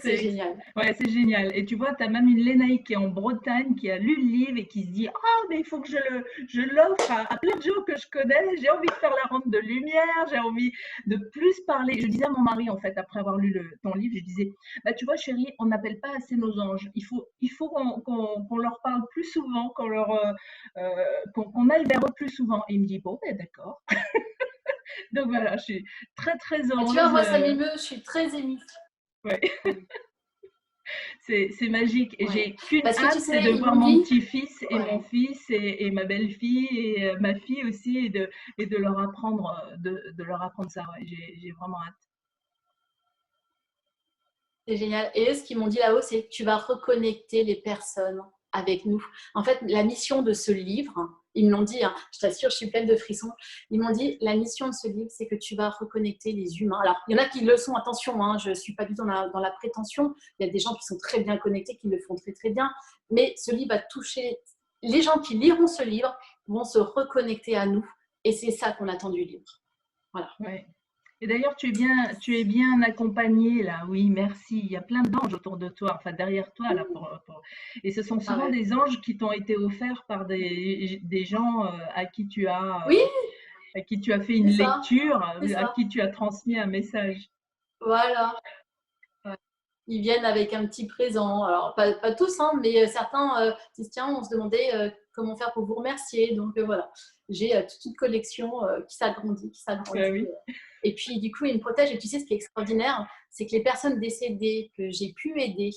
C'est génial. Ouais, c'est génial. Et tu vois, tu as même une Lénaïque qui est en Bretagne, qui a lu le livre et qui se dit, ah, mais il faut que je l'offre à plein de gens que je connais. J'ai envie de faire la ronde de lumière. J'ai envie de plus parler. Je disais à mon mari, en fait, après avoir lu ton livre, je disais, bah, tu vois, chérie, on n'appelle pas assez nos anges. Il faut qu'on leur parle plus souvent, qu'on aille vers eux plus souvent. Et il me dit, bon, ben, d'accord. Donc voilà, je suis très, très Et tu vois, heureuse. moi, ça m'émeut, je suis très émue. Ouais. C'est magique. Et Ouais. j'ai qu'une Parce que hâte, tu c'est sais, de ils voir m'ont mon dit, petit-fils et mon ouais, fils et ma belle-fille et ma fille aussi et de leur apprendre, de leur apprendre ça. Ouais, j'ai vraiment hâte. c'est génial. Et eux, ce qu'ils m'ont dit là-haut, c'est que tu vas reconnecter les personnes avec nous. En fait, la mission de ce livre, ils me l'ont dit, hein, je t'assure, je suis pleine de frissons. Ils m'ont dit, la mission de ce livre, c'est que tu vas reconnecter les humains. Alors, il y en a qui le sont, attention, hein, je ne suis pas du tout dans la prétention. Il y a des gens qui sont très bien connectés, qui le font très, très bien. Mais ce livre va toucher. Les gens qui liront ce livre vont se reconnecter à nous. Et c'est ça qu'on attend du livre. Voilà. Ouais. Et d'ailleurs, tu es bien accompagnée là. Oui, merci. Il y a plein d'anges autour de toi, enfin derrière toi là. Et ce sont Ah souvent ouais. des anges qui t'ont été offerts par des gens Oui, à qui tu as fait une c'est ça. lecture, C'est à ça. qui tu as transmis un message. Voilà. Ouais. Ils viennent avec un petit présent. Alors, pas tous, hein, mais certains disent tiens, on se demandait comment faire pour vous remercier. Donc voilà, j'ai toute une collection qui s'agrandit, qui Ben s'agrandit. oui. Et puis, du coup, ils me protègent. Et tu sais, ce qui est extraordinaire, c'est que les personnes décédées que j'ai pu aider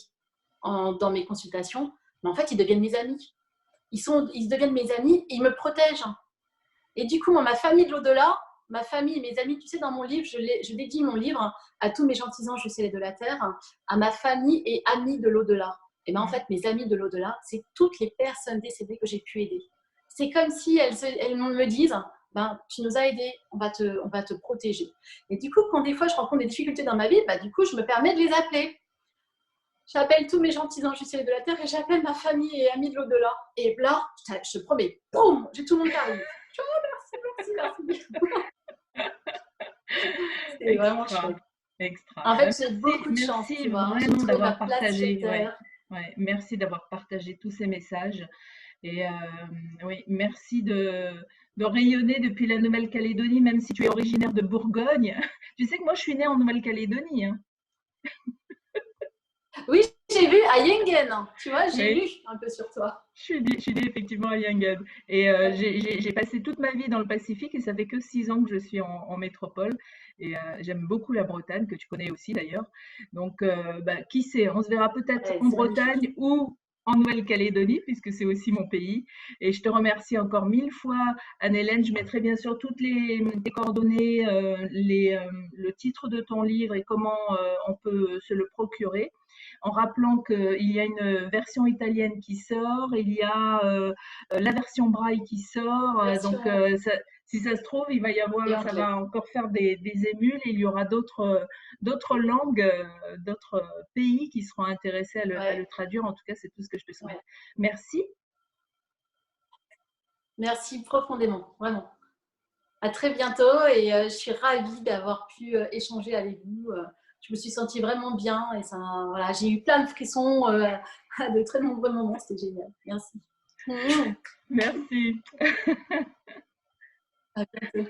dans mes consultations, mais en fait, ils deviennent mes amis. Ils deviennent mes amis et ils me protègent. Et du coup, moi, ma famille de l'au-delà, ma famille et mes amis, tu sais, dans mon livre, je dédie mon livre à tous mes gentils anges du ciel et de la terre, à ma famille et amis de l'au-delà. Et bien, en fait, mes amis de l'au-delà, c'est toutes les personnes décédées que j'ai pu aider. C'est comme si elles me disent, ben, tu nous as aidés, on va te protéger. Et du coup, quand des fois je rencontre des difficultés dans ma vie, ben, du coup, je me permets de les appeler. J'appelle tous mes gentils anges du ciel et de la terre et j'appelle ma famille et amis de l'au-delà. Et là, je te promets, boum, j'ai tout le monde qui arrive. Merci, merci. C'est vraiment Extra, chouette. extra. En Ben, fait, j'ai merci, beaucoup de chance, merci tu vois. J'ai vraiment trouvé ma d'avoir place sur partagé. Ouais, Terre. ouais, merci d'avoir partagé tous ces messages. Et oui, merci de rayonner depuis la Nouvelle-Calédonie, même si tu es originaire de Bourgogne. Tu sais que moi, je suis née en Nouvelle-Calédonie, hein. Oui, j'ai vu à Yengen, tu vois, j'ai Oui, lu un peu sur toi. je suis née effectivement à Yangon. Et Ouais. j'ai passé toute ma vie dans le Pacifique et ça fait que 6 ans que je suis en métropole. Et j'aime beaucoup la Bretagne, que tu connais aussi d'ailleurs. Donc, bah, qui sait, on se verra peut-être Ouais, en c'est magnifique. Bretagne ou en Nouvelle-Calédonie, puisque c'est aussi mon pays. Et je te remercie encore 1000 fois, Anne-Hélène. Je mettrai bien sûr toutes tes coordonnées, le titre de ton livre et comment on peut se le procurer en rappelant qu'il y a une version italienne qui sort, il y a la version braille qui sort. Donc, Version si ça se trouve, il va y et avoir, ça anglais. va encore faire des émules. Il y aura d'autres langues, d'autres pays qui seront intéressés à le Ouais, traduire. En tout cas, c'est tout ce que je te souhaite. ouais. Merci. Merci profondément, vraiment. À très bientôt et je suis ravie d'avoir pu échanger avec vous. Je me suis sentie vraiment bien et ça, voilà, j'ai eu plein de frissons à de très nombreux moments. C'était génial. Merci. Merci. À bientôt.